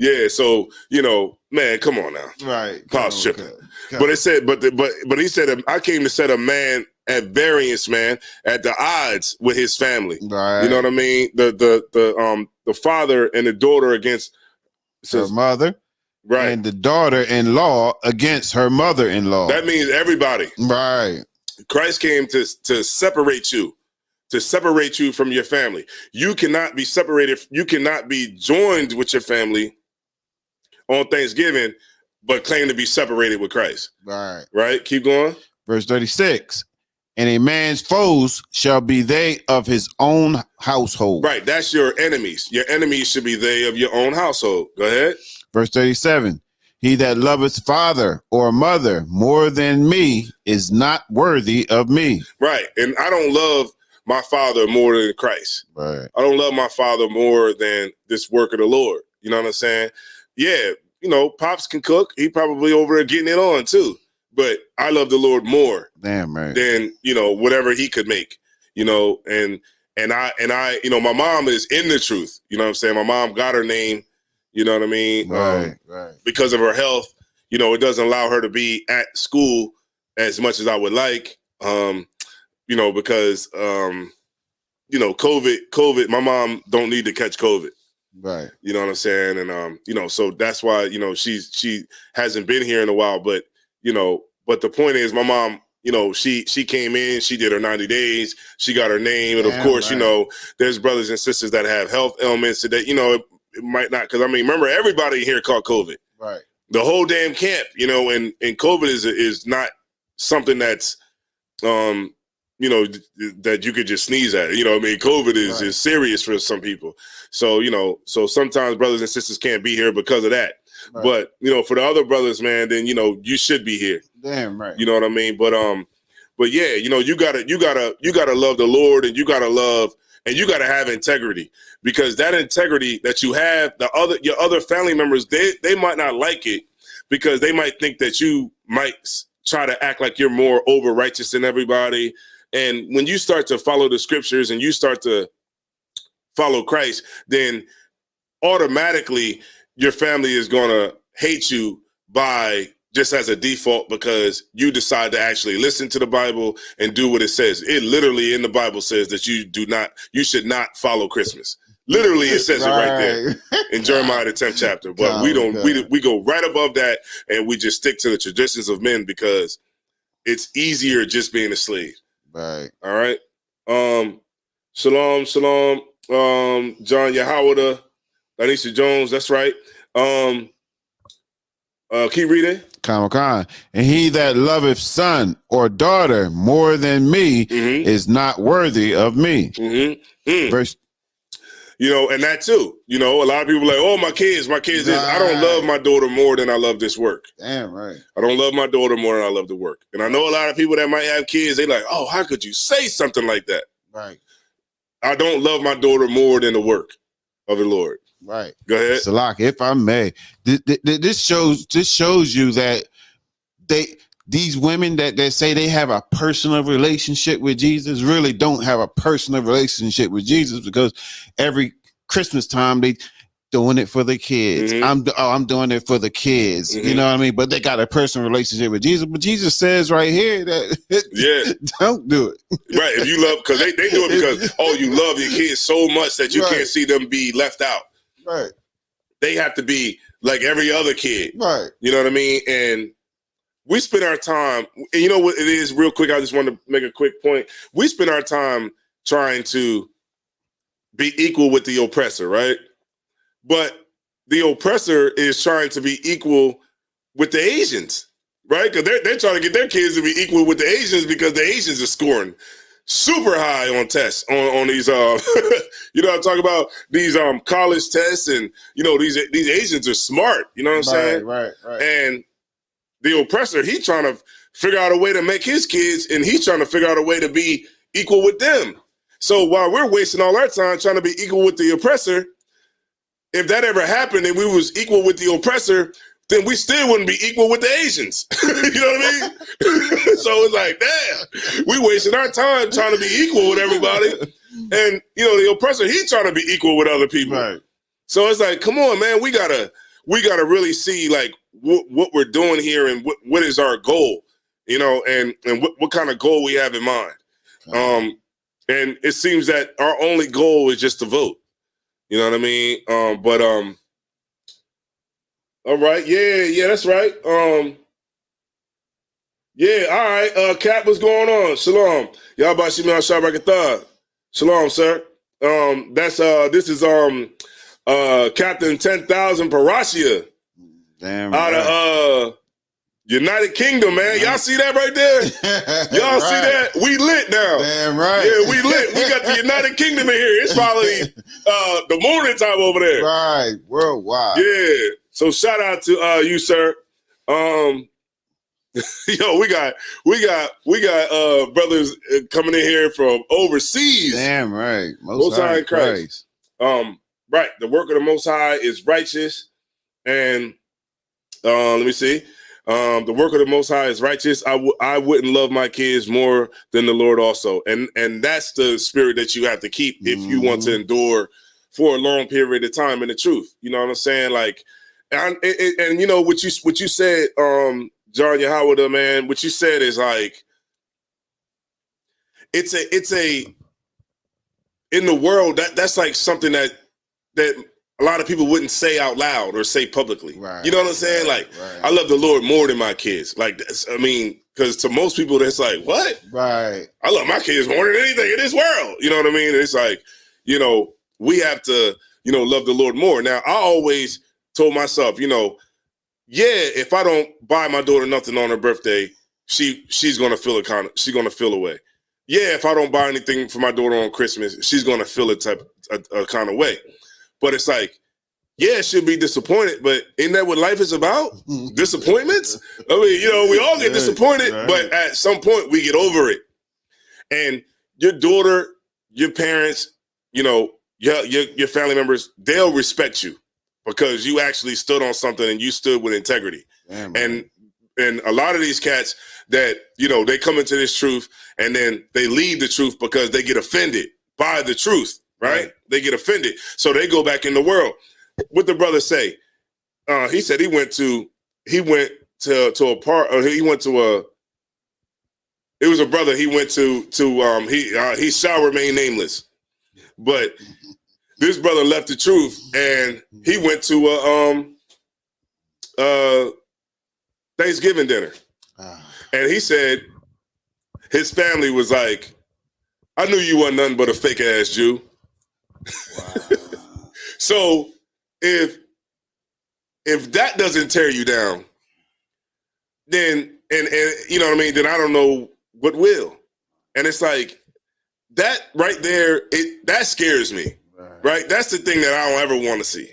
Yeah. So, you know, man, come on now. Right. Pop's tripping. But it said, but he said, I came to set a man at variance, man, at the odds with his family. Right. You know what I mean? The father and the daughter against her mother. Right. And the daughter-in-law against her mother-in-law. That means everybody. Right. Christ came to separate you, from your family. You cannot be separated. You cannot be joined with your family on Thanksgiving, but claim to be separated with Christ. Right. Right. Keep going. Verse 36. And a man's foes shall be they of his own household. Right. That's your enemies. Your enemies should be they of your own household. Go ahead. Verse 37, he that loveth father or mother more than me is not worthy of me. Right. And I don't love my father more than Christ. Right. I don't love my father more than this work of the Lord. You know what I'm saying? Yeah, you know, Pops can cook. He probably over there getting it on too. But I love the Lord more Damn right. than, you know, whatever he could make, you know, and I, you know, my mom is in the truth. You know what I'm saying? My mom got her name, you know what I mean? Right. Because of her health, you know, it doesn't allow her to be at school as much as I would like, you know, because, you know, COVID, my mom don't need to catch COVID. Right. You know what I'm saying? And, you know, so that's why, you know, she hasn't been here in a while, but, you know, but the point is my mom, you know, she came in, she did her 90 days, she got her name. And of course, you know, there's brothers and sisters that have health ailments that, you know, it might not, because I mean, remember, everybody here caught COVID. Right. The whole damn camp, you know, and COVID is not something that's, you know, that you could just sneeze at. You know what I mean? COVID is serious for some people. So, you know, so sometimes brothers and sisters can't be here because of that. Right. But, you know, for the other brothers, man, then, you know, you should be here. Damn right. You know what I mean? But yeah, you know, you gotta love the Lord, and you gotta love, and you gotta have integrity, because that integrity that you have, your other family members, they might not like it, because they might think that you might try to act like you're more over righteous than everybody. And when you start to follow the scriptures and you start to follow Christ, then automatically your family is going to hate you by just as a default, because you decide to actually listen to the Bible and do what it says. It literally in the Bible says that you should not follow Christmas. Literally, it says it right there in Jeremiah the 10th chapter. But we go right above that, and we just stick to the traditions of men, because it's easier just being a slave. Right. All right. Shalom. John Yahawada, Lanisha Jones. That's right. Keep reading. Khan. And he that loveth son or daughter more than me is not worthy of me. Verse. You know, and that too. You know, a lot of people are like, oh, my kids. Right. I don't love my daughter more than I love this work. Damn right. I don't love my daughter more than I love the work. And I know a lot of people that might have kids, they like, oh, how could you say something like that? Right. I don't love my daughter more than the work of the Lord. Right. Go ahead. Salak, if I may, this shows you that these women that say they have a personal relationship with Jesus really don't have a personal relationship with Jesus, because every Christmas time they doing it for the kids. I'm doing it for the kids. You know what I mean? But they got a personal relationship with Jesus. But Jesus says right here that don't do it. Right. If you love, because they do it because, oh, you love your kids so much that you can't see them be left out. Right. They have to be like every other kid. Right. You know what I mean? And we spend our time, and you know what it is, real quick, I just want to make a quick point. We spend our time trying to be equal with the oppressor, right? But the oppressor is trying to be equal with the Asians, right? Because they're trying to get their kids to be equal with the Asians, because the Asians are scoring super high on tests, on these, you know what I'm talking about? These college tests, and, you know, these Asians are smart, you know what I'm saying? Right. And the oppressor, he's trying to figure out a way to make his kids, and he's trying to figure out a way to be equal with them. So while we're wasting all our time trying to be equal with the oppressor, if that ever happened and we was equal with the oppressor, then we still wouldn't be equal with the Asians. You know what I mean? So it's like, damn, we wasting our time trying to be equal with everybody. And, you know, the oppressor, he's trying to be equal with other people. Right. So it's like, come on, man, we gotta really see like what we're doing here, and what is our goal, you know, and what kind of goal we have in mind. And it seems that our only goal is just to vote. You know what I mean? All right, yeah, that's right. Yeah, all right. Cap, what's going on? Shalom. Y'all about Shimon Shabrakatah. Shalom, sir. This is Captain 10,000 Parashia. Damn out of United Kingdom, man. Y'all see that right there? Y'all see that? We lit now. Damn right. Yeah, we lit. We got the United Kingdom in here. It's probably the morning time over there. Right. Worldwide. Yeah. So shout out to you, sir. Yo, we got brothers coming in here from overseas. Damn right. Most High in Christ. Right. The work of the Most High is righteous. And let me see. The work of the Most High is righteous. I wouldn't love my kids more than the Lord also. And that's the spirit that you have to keep if you want to endure for a long period of time in the truth. You know what I'm saying? Like, and you know what you said, John Yahweh, man, what you said is like, it's a in the world that's like something that a lot of people wouldn't say out loud or say publicly. Right. You know what I'm saying? Like, I love the Lord more than my kids. Like, I mean, because to most people, that's like, what? Right. I love my kids more than anything in this world. You know what I mean? It's like, you know, we have to, you know, love the Lord more. Now, I always told myself, you know, yeah, if I don't buy my daughter nothing on her birthday, she's gonna feel she's gonna feel away. Yeah, if I don't buy anything for my daughter on Christmas, she's gonna feel a kind of way. But it's like, yeah, she'll be disappointed, but isn't that what life is about? Disappointments? I mean, you know, we all get disappointed, but at some point we get over it. And your daughter, your parents, you know, your family members, they'll respect you because you actually stood on something and you stood with integrity. Damn, and a lot of these cats that, you know, they come into this truth and then they leave the truth because they get offended by the truth, right? They get offended. So they go back in the world. What the brother say? He said he went to a part, or he went to a, it was a brother he went to he shall remain nameless. But this brother left the truth and he went to a Thanksgiving dinner. And he said his family was like, I knew you weren't nothing but a fake ass Jew. Wow. So if that doesn't tear you down, then and you know what I mean, then I don't know what will. And it's like that right there, that scares me. Right? That's the thing that I don't ever want to see.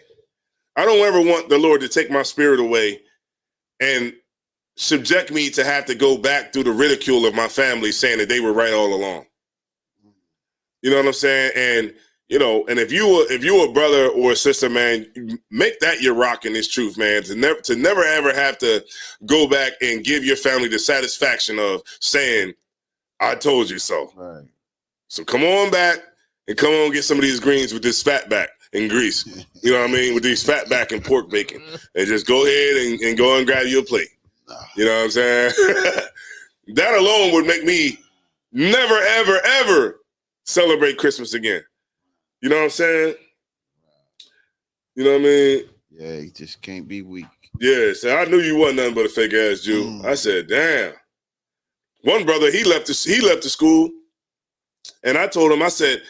I don't ever want the Lord to take my spirit away and subject me to have to go back through the ridicule of my family saying that they were right all along. You know what I'm saying? And you know, and if you're a brother or a sister, man, make that your rock in this truth, man. To never ever have to go back and give your family the satisfaction of saying, I told you so. Right. So come on back and come on get some of these greens with this fat back and grease. You know what I mean? With these fat back and pork bacon. And just go ahead and go and grab you a plate. You know what I'm saying? That alone would make me never, ever, ever celebrate Christmas again. You know what I'm saying? You know what I mean? Yeah, you just can't be weak. Yeah, so I knew you wasn't nothing but a fake ass Jew. I said, damn. One brother, he left the school, and I told him, I said,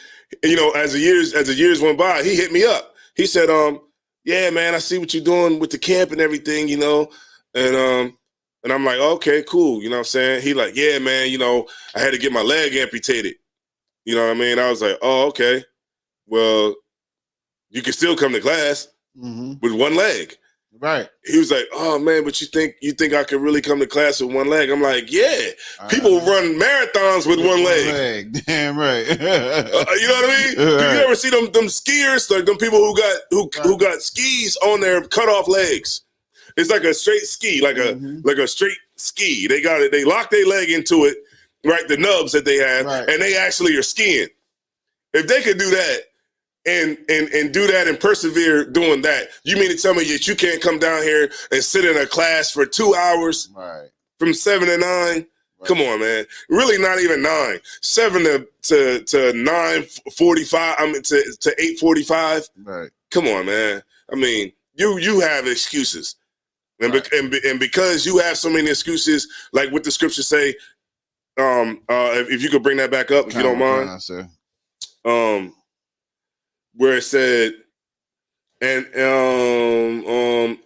you know, as the years went by, he hit me up. He said, yeah, man, I see what you're doing with the camp and everything, you know, and I'm like, okay, cool. You know what I'm saying? He like, yeah, man, you know, I had to get my leg amputated. You know what I mean? I was like, oh, okay. Well, you can still come to class with one leg. Right. He was like, oh man, but you think I could really come to class with one leg? I'm like, yeah. People run marathons with one leg. Damn right. You know what I mean? Right. You ever see them skiers, like them people who got skis on their cut off legs? It's like a straight ski, like a straight ski. They got it. They lock their leg into it, right? The nubs that they have, and they actually are skiing. If they could do that and do that and persevere doing that, you mean to tell me that you can't come down here and sit in a class for 2 hours from 7 to 9? Right. Come on, man. Really not even 9. 7 to 9:45. I mean to 8:45. Right. Come on, man. I mean, you have excuses. And, and because you have so many excuses, like what the scriptures say, if you could bring that back up, if you don't mind. Sir. Where it said, and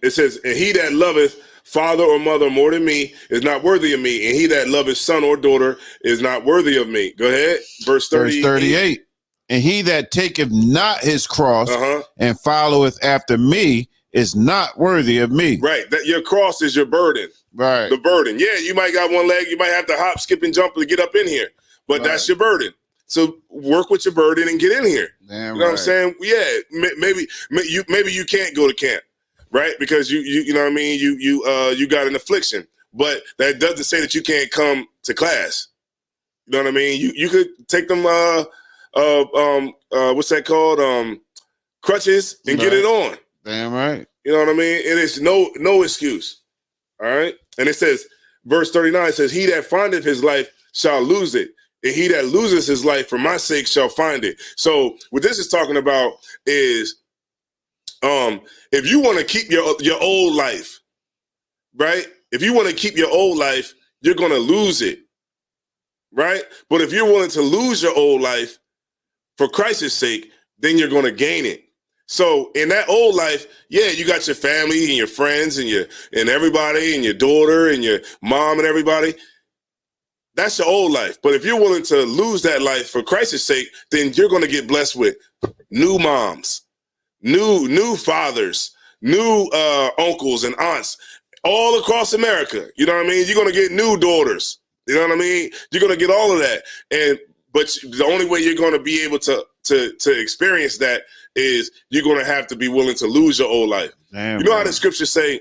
it says, and he that loveth father or mother more than me is not worthy of me, and he that loveth son or daughter is not worthy of me. Go ahead, verse 38. And he that taketh not his cross and followeth after me is not worthy of me. Right. That your cross is your burden. Right. The burden. Yeah, you might got one leg. You might have to hop, skip, and jump to get up in here. But that's your burden. So work with your burden and get in here. Damn you know what I'm saying? Yeah. Maybe you can't go to camp, right? Because you know what I mean. You got an affliction, but that doesn't say that you can't come to class. You know what I mean? You could take them. What's that called? Crutches and get it on. Damn right. You know what I mean? And it's no excuse. All right. And it says, verse 39 says, he that findeth his life shall lose it. And he that loses his life for my sake shall find it. So what this is talking about is if you want to keep your old life, right? If you want to keep your old life, you're going to lose it. Right? But if you're willing to lose your old life for Christ's sake, then you're going to gain it. So in that old life, yeah, you got your family and your friends and everybody and your daughter and your mom and everybody. That's your old life. But if you're willing to lose that life for Christ's sake, then you're going to get blessed with new moms, new fathers, new uncles and aunts all across America. You know what I mean? You're going to get new daughters. You know what I mean? You're going to get all of that. But the only way you're going to be able to experience that is you're going to have to be willing to lose your old life. Damn, you know how the scriptures say,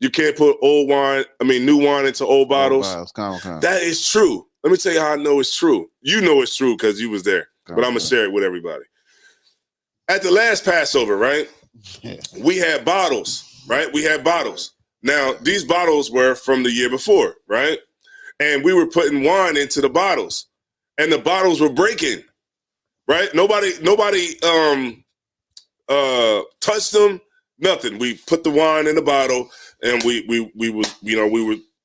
you can't put new wine into old bottles. That is true. Let me tell you how I know it's true. You know it's true because you was there, but I'm going to share it with everybody. At the last Passover, right? We had bottles, right? We had bottles. Now, these bottles were from the year before, right? And we were putting wine into the bottles and the bottles were breaking, right? Nobody touched them, nothing. We put the wine in the bottle and we were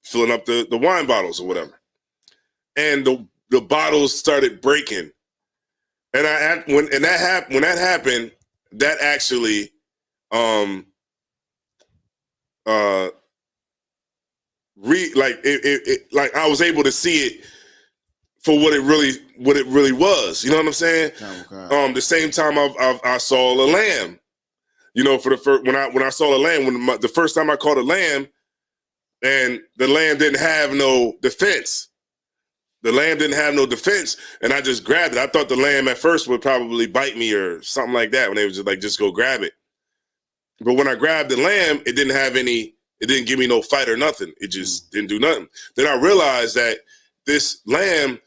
filling up the wine bottles or whatever. And the bottles started breaking. And when that happened, that actually I was able to see it for what it really was. You know what I'm saying? Okay. The same time I saw a lamb. You know, for the first when I saw a lamb, the first time I caught a lamb, and the lamb didn't have no defense. The lamb didn't have no defense, and I just grabbed it. I thought the lamb at first would probably bite me or something like that when they was just go grab it. But when I grabbed the lamb, it didn't give me no fight or nothing. It just didn't do nothing. Then I realized that this lamb,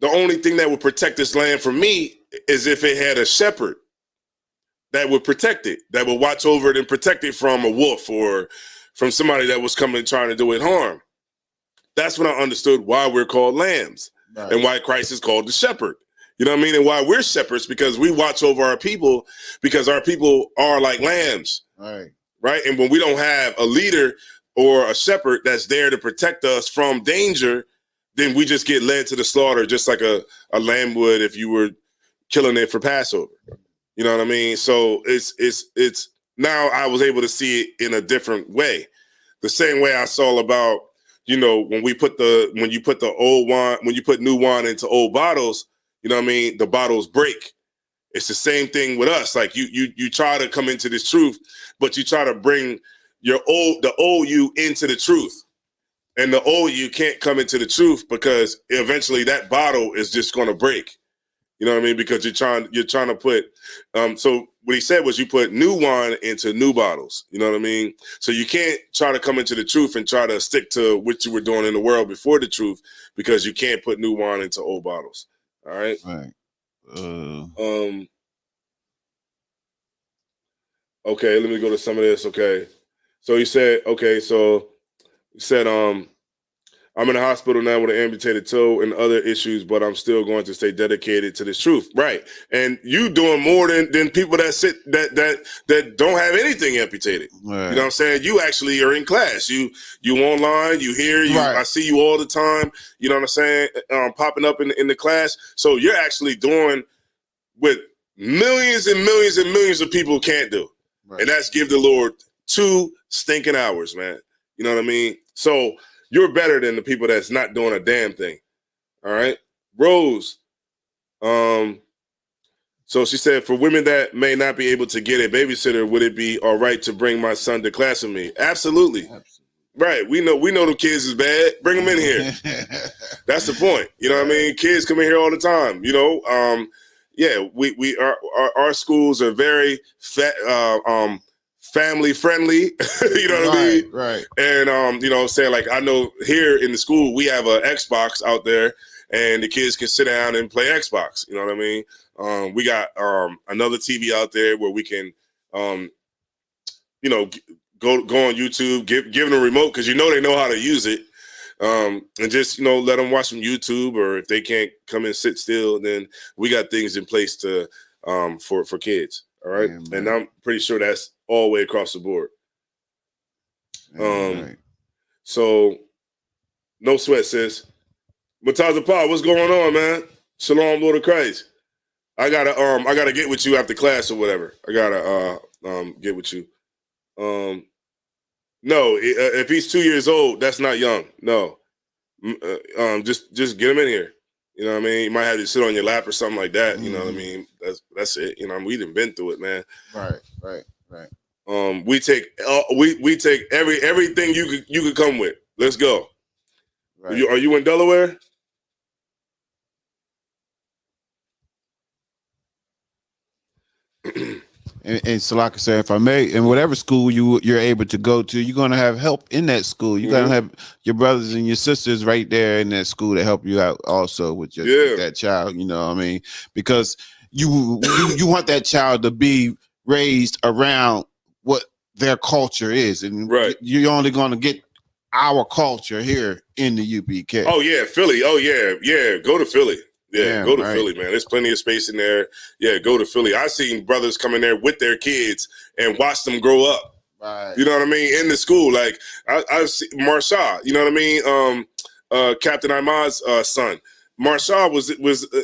the only thing that would protect this lamb from me is if it had a shepherd that would protect it, that would watch over it and protect it from a wolf or from somebody that was coming trying to do it harm. That's when I understood why we're called lambs, right, and why Christ is called the shepherd. You know what I mean? And why we're shepherds, because we watch over our people, because our people are like lambs. Right. And when we don't have a leader or a shepherd that's there to protect us from danger, then we just get led to the slaughter, just like a lamb would if you were killing it for Passover. You know what I mean? So it's now I was able to see it in a different way. The same way I saw about, you know, when you put new wine into old bottles, you know what I mean? The bottles break. It's the same thing with us. Like you try to come into this truth, but you try to bring the old you into the truth. And the old you can't come into the truth because eventually that bottle is just going to break. You know what I mean? Because you're trying to put, so what he said was you put new wine into new bottles. You know what I mean? So you can't try to come into the truth and try to stick to what you were doing in the world before the truth, because you can't put new wine into old bottles. All right. Right. Okay, let me go to some of this. Okay. So he said, I'm in the hospital now with an amputated toe and other issues, but I'm still going to stay dedicated to this truth. Right. And you doing more than people that don't have anything amputated. Right. You know what I'm saying? You actually are in class. You online, you hear, right. I see you all the time. You know what I'm saying? Popping up in the class. So you're actually doing what millions and millions and millions of people can't do. Right. And that's give the Lord 2 stinking hours, man. You know what I mean? So you're better than the people that's not doing a damn thing. All right. Rose. So So she said, for women that may not be able to get a babysitter, would it be all right to bring my son to class with me? Absolutely. Right. We know the kids is bad. Bring them in here. That's the point. You know what I mean? Kids come in here all the time. You know, yeah. Our schools are very family friendly. You know what I mean? Right. And you know what I'm saying? Like, I know here in the school we have an Xbox out there, and the kids can sit down and play Xbox. You know what I mean? We got another TV out there where we can, you know, go on YouTube, give them a remote, because you know they know how to use it, and just, you know, let them watch some YouTube, or if they can't come and sit still, then we got things in place to for kids. All right, and I'm pretty sure that's all the way across the board. So no sweat, sis. Mataza Pa, what's going on, man? Shalom, Lord of Christ. I gotta get with you after class or whatever. I gotta get with you. No, if he's 2 years old, that's not young. No, just get him in here. You know what I mean? You might have to sit on your lap or something like that. You know what I mean? That's it. You know, we done been through it, man. Right. We take everything you could come with. Let's go. Right. Are you in Delaware? And so, like I said, if I may, in whatever school you're able to go to, you're gonna have help in that school. You're gonna have your brothers and your sisters right there in that school to help you out also with with that child. You know what I mean? Because you want that child to be raised around what their culture is, and you're only gonna get our culture here in the UPK. Oh yeah, Philly. Oh yeah. Go to Philly. Yeah, go to Philly, man. There's plenty of space in there. Yeah, go to Philly. I've seen brothers come in there with their kids and watch them grow up. Right. You know what I mean? In the school, like I see Marshaw. You know what I mean? Captain Ahmad's son. Marshaw was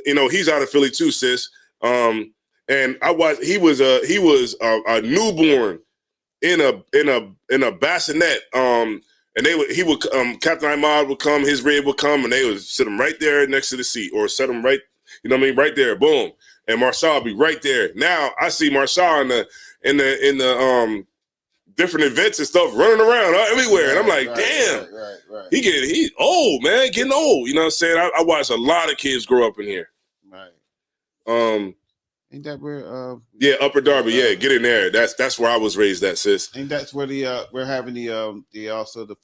you know, he's out of Philly too, sis. And I watched. He was a newborn in a bassinet. And Captain Ahmad would come, his rib would come, and they would sit him right there next to the seat, or set him right, you know what I mean, right there, boom. And Marshall would be right there. Now I see Marshall in the different events and stuff running around everywhere. And I'm like, damn, he's old, man, getting old. You know what I'm saying? I watched a lot of kids grow up in here. Right. Ain't that where yeah, Upper Darby, get in there. That's where I was raised at, sis. Ain't that's where we're having the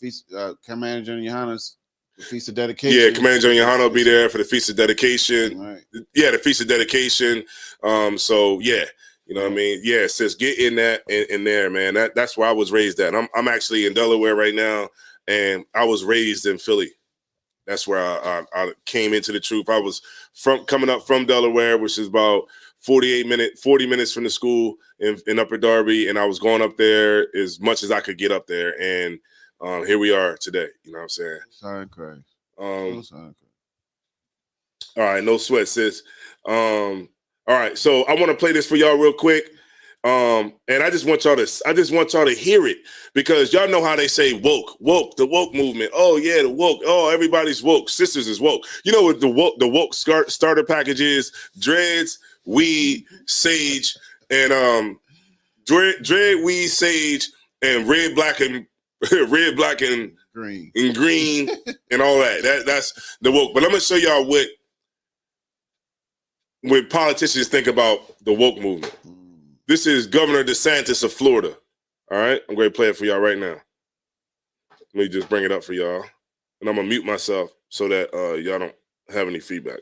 feast Commander General Yohana's feast of dedication. Yeah, Commander General Yohana will be there for the feast of dedication. Right. Yeah, the feast of dedication. So yeah, you know what I mean? Yeah, sis, get in that in there, man. That's where I was raised at. I'm actually in Delaware right now, and I was raised in Philly. That's where I came into the truth. I was coming up from Delaware, which is about 40 minutes from the school in Upper Darby, and I was going up there as much as I could get up there, and here we are today. You know what I'm saying? Sorry, Christ. All right, no sweat, sis. All right, so I want to play this for y'all real quick. And I just want y'all to hear it, because y'all know how they say woke, the woke movement. Oh yeah, the woke. Oh, everybody's woke. Sisters is woke. You know what the woke starter package is? Dreads, weed, sage, and dread, weed, sage, and red, black, and green and all that. That's the woke. But I'm gonna show y'all what politicians think about the woke movement. This is Governor DeSantis of Florida. All right, I'm going to play it for y'all right now. Let me just bring it up for y'all. And I'm going to mute myself so that y'all don't have any feedback.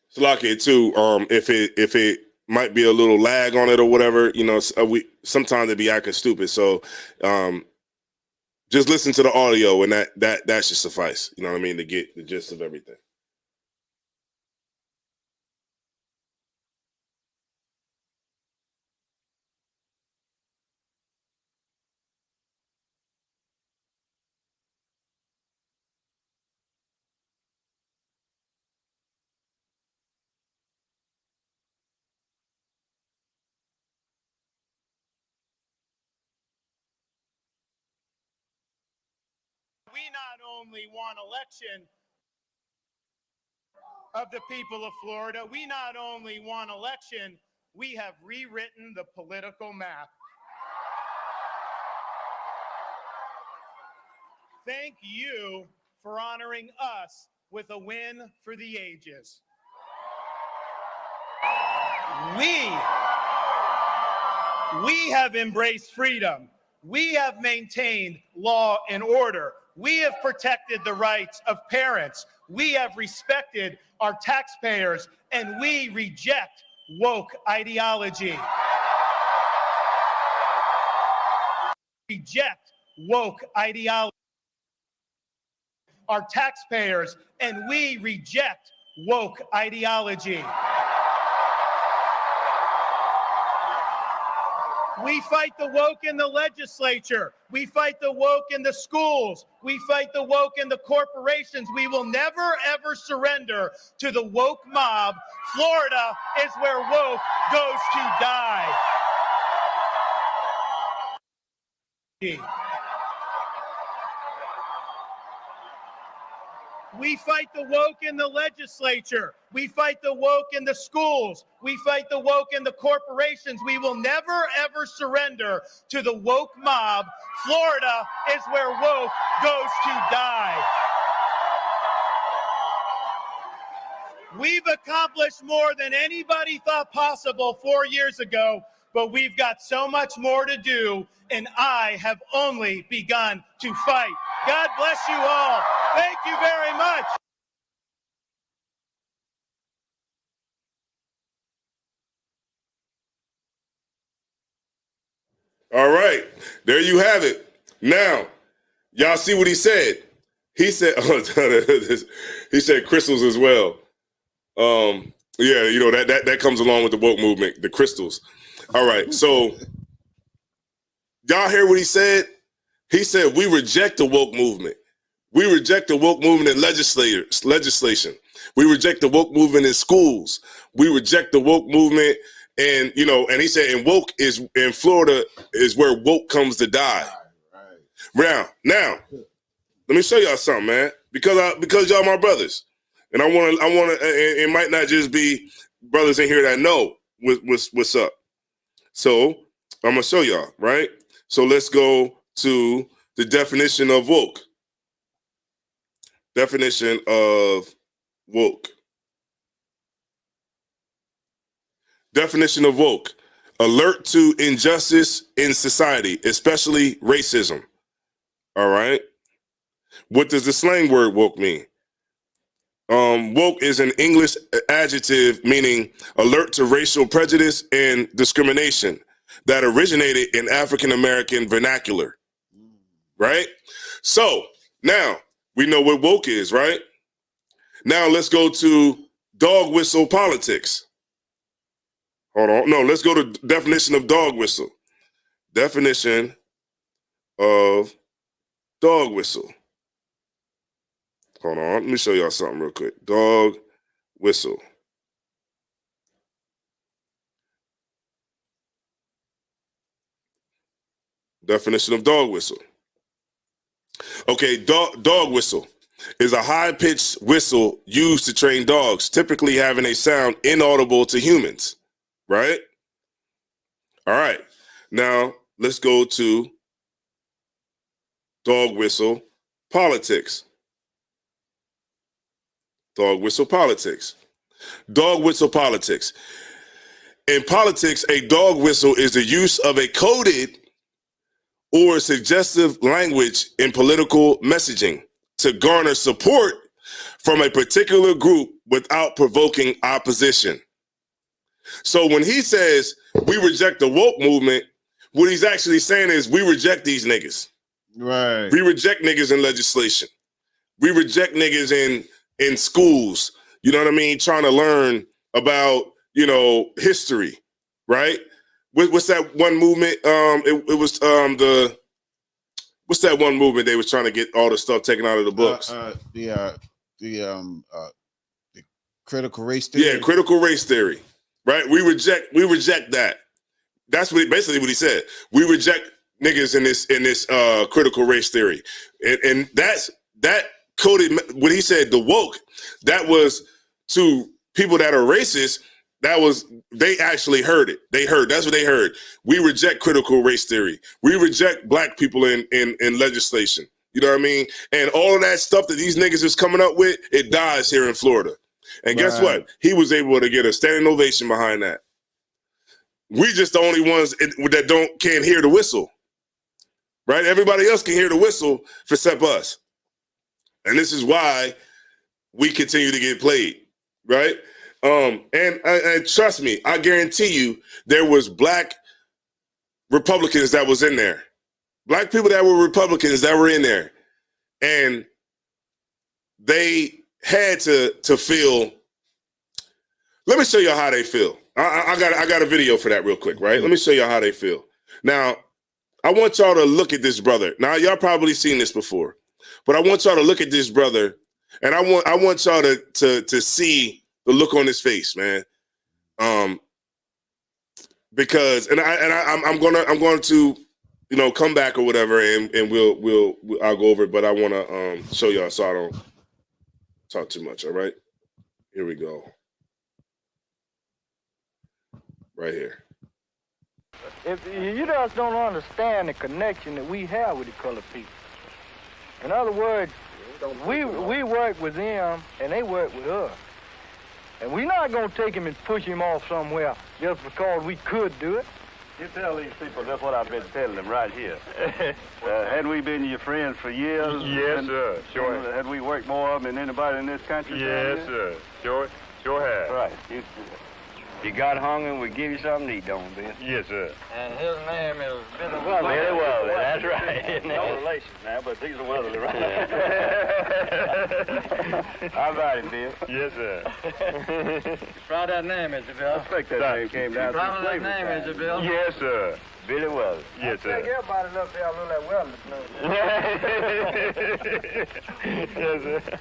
It's lucky too. If it might be a little lag on it or whatever, you know, sometimes they be acting stupid. So just listen to the audio, and that should suffice. You know what I mean, to get the gist of everything. We not only want election of the people of Florida, we not only want election, we have rewritten the political map. Thank you for honoring us with a win for the ages. We have embraced freedom. We have maintained law and order. We have protected the rights of parents. We have respected our taxpayers, and we reject woke ideology. Reject woke ideology. Our taxpayers, and we reject woke ideology. We fight the woke in the legislature. We fight the woke in the schools. We fight the woke in the corporations. We will never, ever surrender to the woke mob. Florida is where woke goes to die. We fight the woke in the legislature. We fight the woke in the schools. We fight the woke in the corporations. We will never, ever surrender to the woke mob. Florida is where woke goes to die. We've accomplished more than anybody thought possible 4 years ago, but we've got so much more to do, and I have only begun to fight. God bless you all. Thank you very much. All right, there you have it. Now, y'all see what he said. He said, he said crystals as well. Yeah, you know, that comes along with the woke movement, the crystals. All right, so y'all hear what he said? He said, we reject the woke movement. We reject the woke movement in legislation. We reject the woke movement in schools. We reject the woke movement, and you know, and he said, and woke is in Florida is where woke comes to die. Right. Now, let me show y'all something, man. Because y'all my brothers, and I want to. It might not just be brothers in here that know what's up. So I'm gonna show y'all, right? So let's go to the definition of woke. Definition of woke. Definition of woke. Alert to injustice in society, especially racism. All right. What does the slang word woke mean? Woke is an English adjective meaning alert to racial prejudice and discrimination that originated in African American vernacular. Right? So now we know what woke is, right? Now let's go to dog whistle politics. Hold on. No, let's go to definition of dog whistle. Definition of dog whistle. Hold on. Let me show y'all something real quick. Dog whistle. Definition of dog whistle. Okay, dog whistle is a high-pitched whistle used to train dogs, typically having a sound inaudible to humans, right? All right, now let's go to dog whistle politics. Dog whistle politics. Dog whistle politics. In politics, a dog whistle is the use of a coded or suggestive language in political messaging to garner support from a particular group without provoking opposition. So when he says we reject the woke movement, what he's actually saying is we reject these niggas. Right. We reject niggas in legislation. We reject niggas in schools, you know what I mean? Trying to learn about, you know, history, right? What's that one movement? It was what's that one movement they was trying to get all the stuff taken out of the books? The critical race theory. Yeah, critical race theory, right? We reject that. That's basically what he said. We reject niggas in this critical race theory, and that coded when he said the woke, that was to people that are racist. That was, they actually heard it. That's what they heard. We reject critical race theory. We reject black people in legislation. You know what I mean? And all of that stuff that these niggas is coming up with, it dies here in Florida. And guess what? He was able to get a standing ovation behind that. We just the only ones that can't hear the whistle, right? Everybody else can hear the whistle except us. And this is why we continue to get played, right? And trust me, I guarantee you there was black Republicans that was in there. Black people that were Republicans that were in there. And they had to feel, let me show you how they feel. I got a video for that real quick, right? Let me show you how they feel. Now, I want y'all to look at this brother. Now, y'all probably seen this before, but I want y'all to look at this brother, and I want y'all to see the look on his face, man. Because I'm going to come back or whatever, and I'll go over it, but I want to show y'all so I don't talk too much. All right, here we go. Right here. If you just don't understand the connection that we have with the colored people. In other words, we work with them and they work with us. And we're not going to take him and push him off somewhere just because we could do it. You tell these people that's what I've been telling them right here. Had we been your friends for years? Yes, sir. Sure. Had we worked more of them than anybody in this country? Yes, sir. Sure have. Right. You got hungry, we give you something to eat, don't we, Bill? Yes, sir. And his name is Billy Weatherly. Billy Weatherly, that's right. No relations now, but these are Weatherly, right? How about it, Bill? Yes, sir. Proud of that name, is it, Bill? I expect that name came down Proud from of that slavery name, is it, Bill? Yes, sir. Billy Weatherly. Yes, sir. I think everybody up there look like Weatherly. Yes, sir.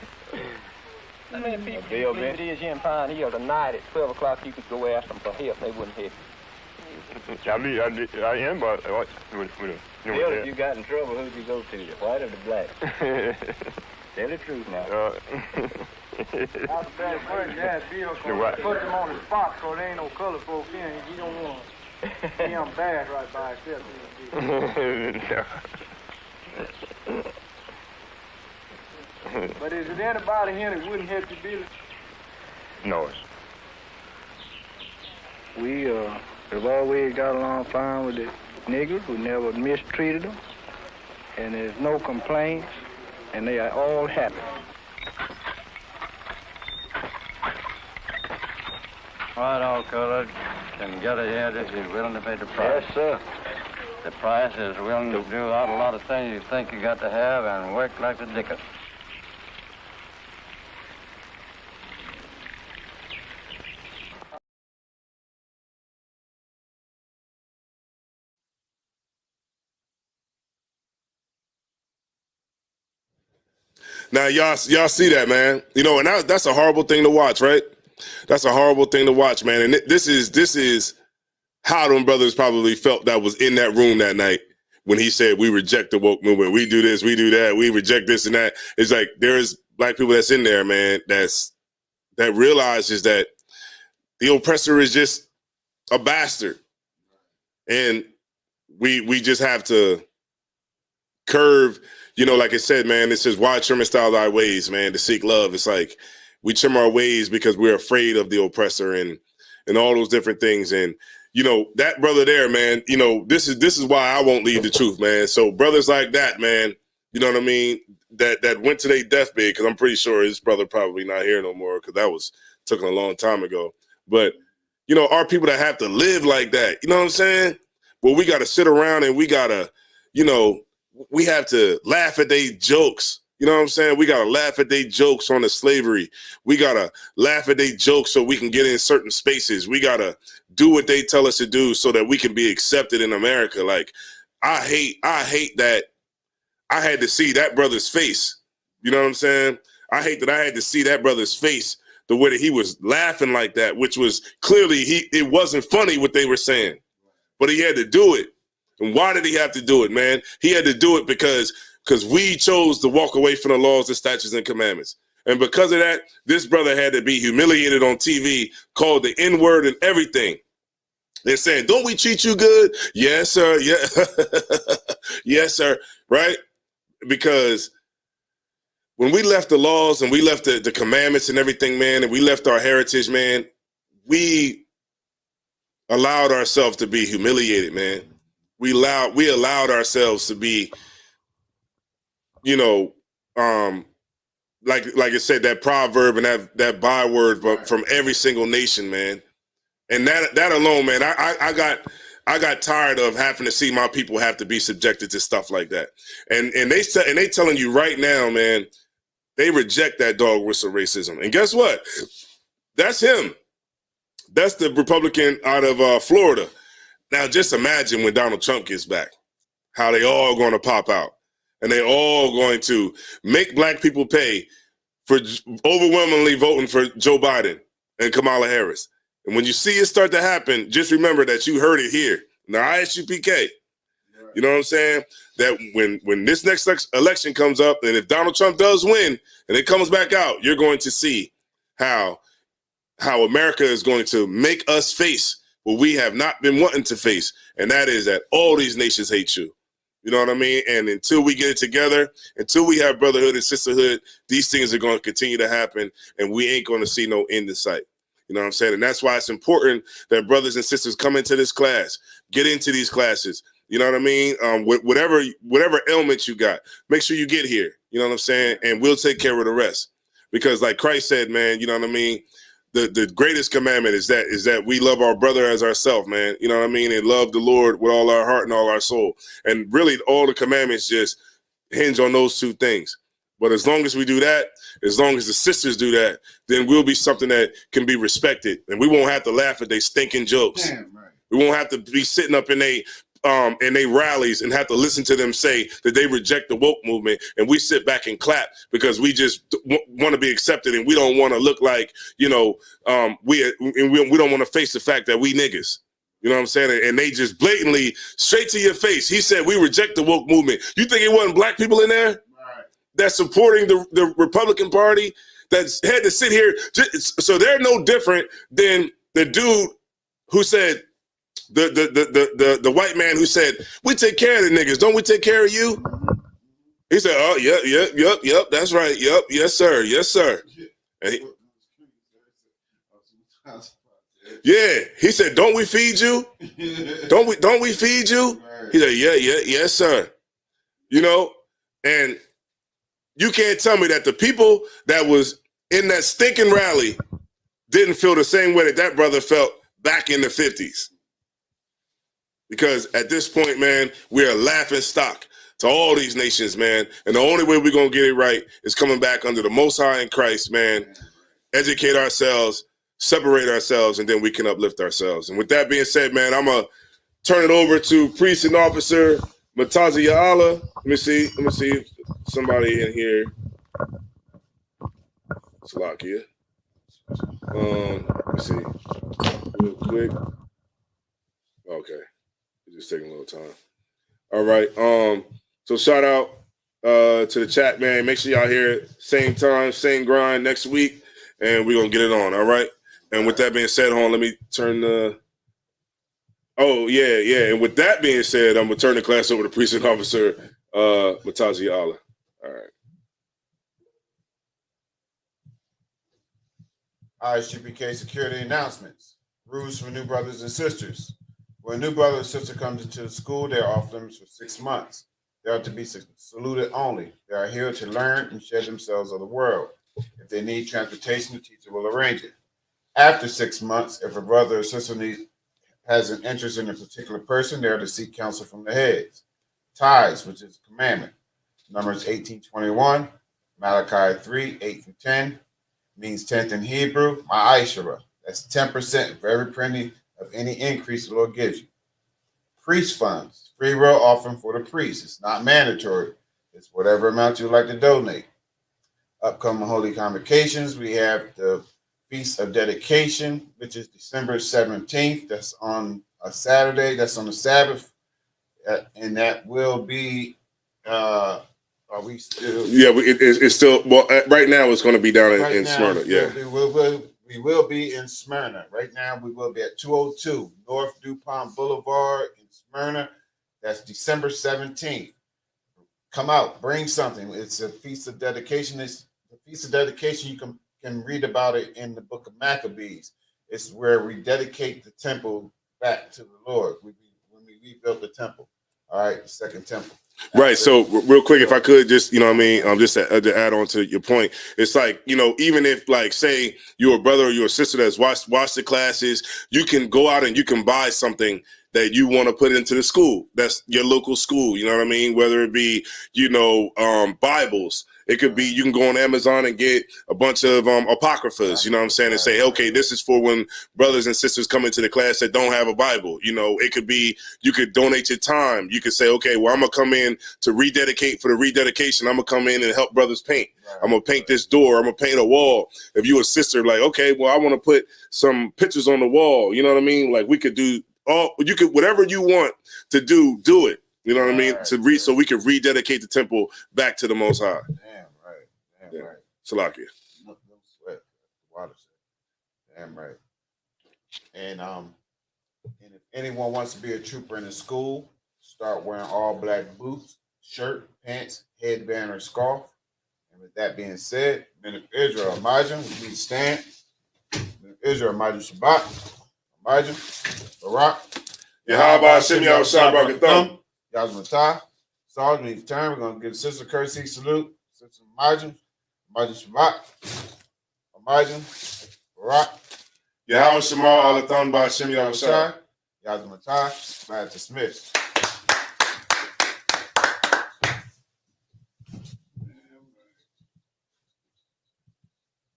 How many people it is here in Pine Hill tonight at 12 o'clock you could go ask them for help, they wouldn't help you? I am, but Bill, if you got in trouble, who'd you go to, the white or the black? Tell the truth now. That's the best word, Dad. Bill, put them on the spot so there ain't no color folk in. You don't want to see them bad right by itself. But is there anybody here that wouldn't help you, Billy? No. We have always got along fine with the niggers. We never mistreated them. And there's no complaints. And they are all happy. Right, all colored can get ahead if you're willing to pay the price. Yes, sir. The price is willing to do a lot of things you think you got to have and work like the dickens. Now, y'all see that, man. And that's a horrible thing to watch, right? That's a horrible thing to watch, man. And this is how them brothers probably felt that was in that room that night when he said, we reject the woke movement. We do this, we do that, we reject this and that. It's like there's black people that's in there, man, that realizes that the oppressor is just a bastard. And we just have to curve, like I said, man, it says, why trim and style thy ways, man, to seek love. It's like we trim our ways because we're afraid of the oppressor and all those different things. And, that brother there, man, this is why I won't leave the truth, man. So brothers like that, man, you know what I mean? That went to their deathbed, because I'm pretty sure his brother probably not here no more, because that was taken a long time ago. But, our people that have to live like that, you know what I'm saying? Well, we got to sit around and we got to, we have to laugh at their jokes. You know what I'm saying? We got to laugh at their jokes on the slavery. We got to laugh at their jokes so we can get in certain spaces. We got to do what they tell us to do so that we can be accepted in America. Like, I hate that I had to see that brother's face. You know what I'm saying? I hate that I had to see that brother's face, the way that he was laughing like that, which was clearly it wasn't funny what they were saying, but he had to do it. And why did he have to do it, man? He had to do it because we chose to walk away from the laws, the statutes, and commandments. And because of that, this brother had to be humiliated on TV, called the N-word and everything. They're saying, don't we treat you good? Yes, sir. Yeah. Yes, sir. Right? Because when we left the laws and we left the commandments and everything, man, and we left our heritage, man, we allowed ourselves to be humiliated, man. We allowed ourselves to be, you know, like I said, that proverb and that byword from every single nation, man. And that alone, man, I got tired of having to see my people have to be subjected to stuff like that. And they telling you right now, man, they reject that dog whistle racism. And guess what? That's him. That's the Republican out of Florida. Now, just imagine when Donald Trump gets back, how they all going to pop out. And they all going to make black people pay for overwhelmingly voting for Joe Biden and Kamala Harris. And when you see it start to happen, just remember that you heard it here in the ISUPK. You know what I'm saying? That when this next election comes up, and if Donald Trump does win and it comes back out, you're going to see how America is going to make us face what we have not been wanting to face. And that is that all these nations hate you. You know what I mean? And until we get it together, until we have brotherhood and sisterhood, these things are going to continue to happen, and we ain't going to see no end in sight. You know what I'm saying? And that's why it's important that brothers and sisters come into this class, get into these classes. You know what I mean? Whatever ailments you got, make sure you get here. You know what I'm saying? And we'll take care of the rest. Because like Christ said, man, you know what I mean? The greatest commandment is that we love our brother as ourselves, man. You know what I mean? And love the Lord with all our heart and all our soul. And really all the commandments just hinge on those two things. But as long as we do that, as long as the sisters do that, then we'll be something that can be respected. And we won't have to laugh at their stinking jokes. Damn, right. We won't have to be sitting up in they rallies and have to listen to them say that they reject the woke movement, and we sit back and clap because we just want to be accepted, and we don't want to look like, you know, we don't want to face the fact that we niggas. You know what I'm saying? And they just blatantly, straight to your face, he said we reject the woke movement. You think it wasn't black people in there? Right. That's supporting the Republican Party, that's had to sit here? So they're no different than the dude who said, the white man who said, we take care of the niggas, don't we take care of you? He said, oh, yep, that's right, yep, yes, sir, yes, sir. Yeah, he said, don't we feed you? Don't we feed you? He said, yes, sir. You know, and you can't tell me that the people that was in that stinking rally didn't feel the same way that brother felt back in the 50s. Because at this point, man, we're a laughing stock to all these nations, man. And the only way we're going to get it right is coming back under the Most High in Christ, man. Educate ourselves, separate ourselves, and then we can uplift ourselves. And with that being said, man, I'm going to turn it over to Priest and Officer Matazi Allah. Let me see if somebody in here. Salakia. Let me see. Real quick. Okay. Just taking a little time. All right. So shout out to the chat, man. Make sure y'all here same time, same grind next week, and we're gonna get it on. All right. And with that being said, hold on, let me turn the. Oh yeah. And with that being said, I'm gonna turn the class over to Precinct Officer Matazi Allah. All right. ISUPK security announcements. Rules for new brothers and sisters. When a new brother or sister comes into the school, they are off limits for 6 months. They are to be saluted only. They are here to learn and share themselves of the world. If they need transportation, the teacher will arrange it. After 6 months, if a brother or sister has an interest in a particular person, they are to seek counsel from the heads. Tithes, which is a commandment. Numbers 18:21, Malachi 3:8-10, means 10th in Hebrew, ma'ashara. That's 10% for every penny of any increase the Lord gives you. Priest funds, free will offering for the priest. It's not mandatory. It's whatever amount you'd like to donate. Upcoming holy convocations, we have the Feast of Dedication, which is December 17th. That's on a Saturday. That's on the Sabbath. And that will be. Are we still? Yeah, it's still. Well, right now it's going to be down in Smyrna. Yeah. We will be in Smyrna. Right now, we will be at 202 North DuPont Boulevard in Smyrna. That's December 17th. Come out, bring something. It's a feast of dedication. It's the feast of dedication. You can read about it in the book of Maccabees. It's where we dedicate the temple back to the Lord. When we rebuilt the temple. All right, the second temple. Right. So real quick, if I could just, you know what I mean? Just to add on to your point, it's like, you know, even if like, say you're a brother or you're a sister that's watched the classes, you can go out and you can buy something that you want to put into the school. That's your local school. You know what I mean? Whether it be, you know, Bibles, it could be, you can go on Amazon and get a bunch of apocryphas, you know what I'm saying? And say, okay, this is for when brothers and sisters come into the class that don't have a Bible. You know, it could be, you could donate your time. You could say, okay, well, I'm going to come in to rededicate for the rededication. I'm going to come in and help brothers paint. I'm going to paint this door. I'm going to paint a wall. If you're a sister, like, okay, well, I want to put some pictures on the wall. You know what I mean? Like we could do you could, whatever you want to do it. You know what I mean? So we could rededicate the temple back to the Most High. Damn right. Damn right. Salakia. No sweat. Water. Damn right. And if anyone wants to be a trooper in the school, start wearing all black boots, shirt, pants, headband, or scarf. And with that being said, men of Israel, Majah, we need to stand. Men of Israel, Majah Shabbat, Majah, Barak, Yahweh Hashem Yahushua Barakatham. Yazmatah. Sarge, we need to turn. We're going to give Sister Courtesy salute. Sister Majah, Majah Shabbat, Majah, Barak, Yahweh Shema Alatham Ba Hashem Yahushua. Yazmatah, glad to dismiss.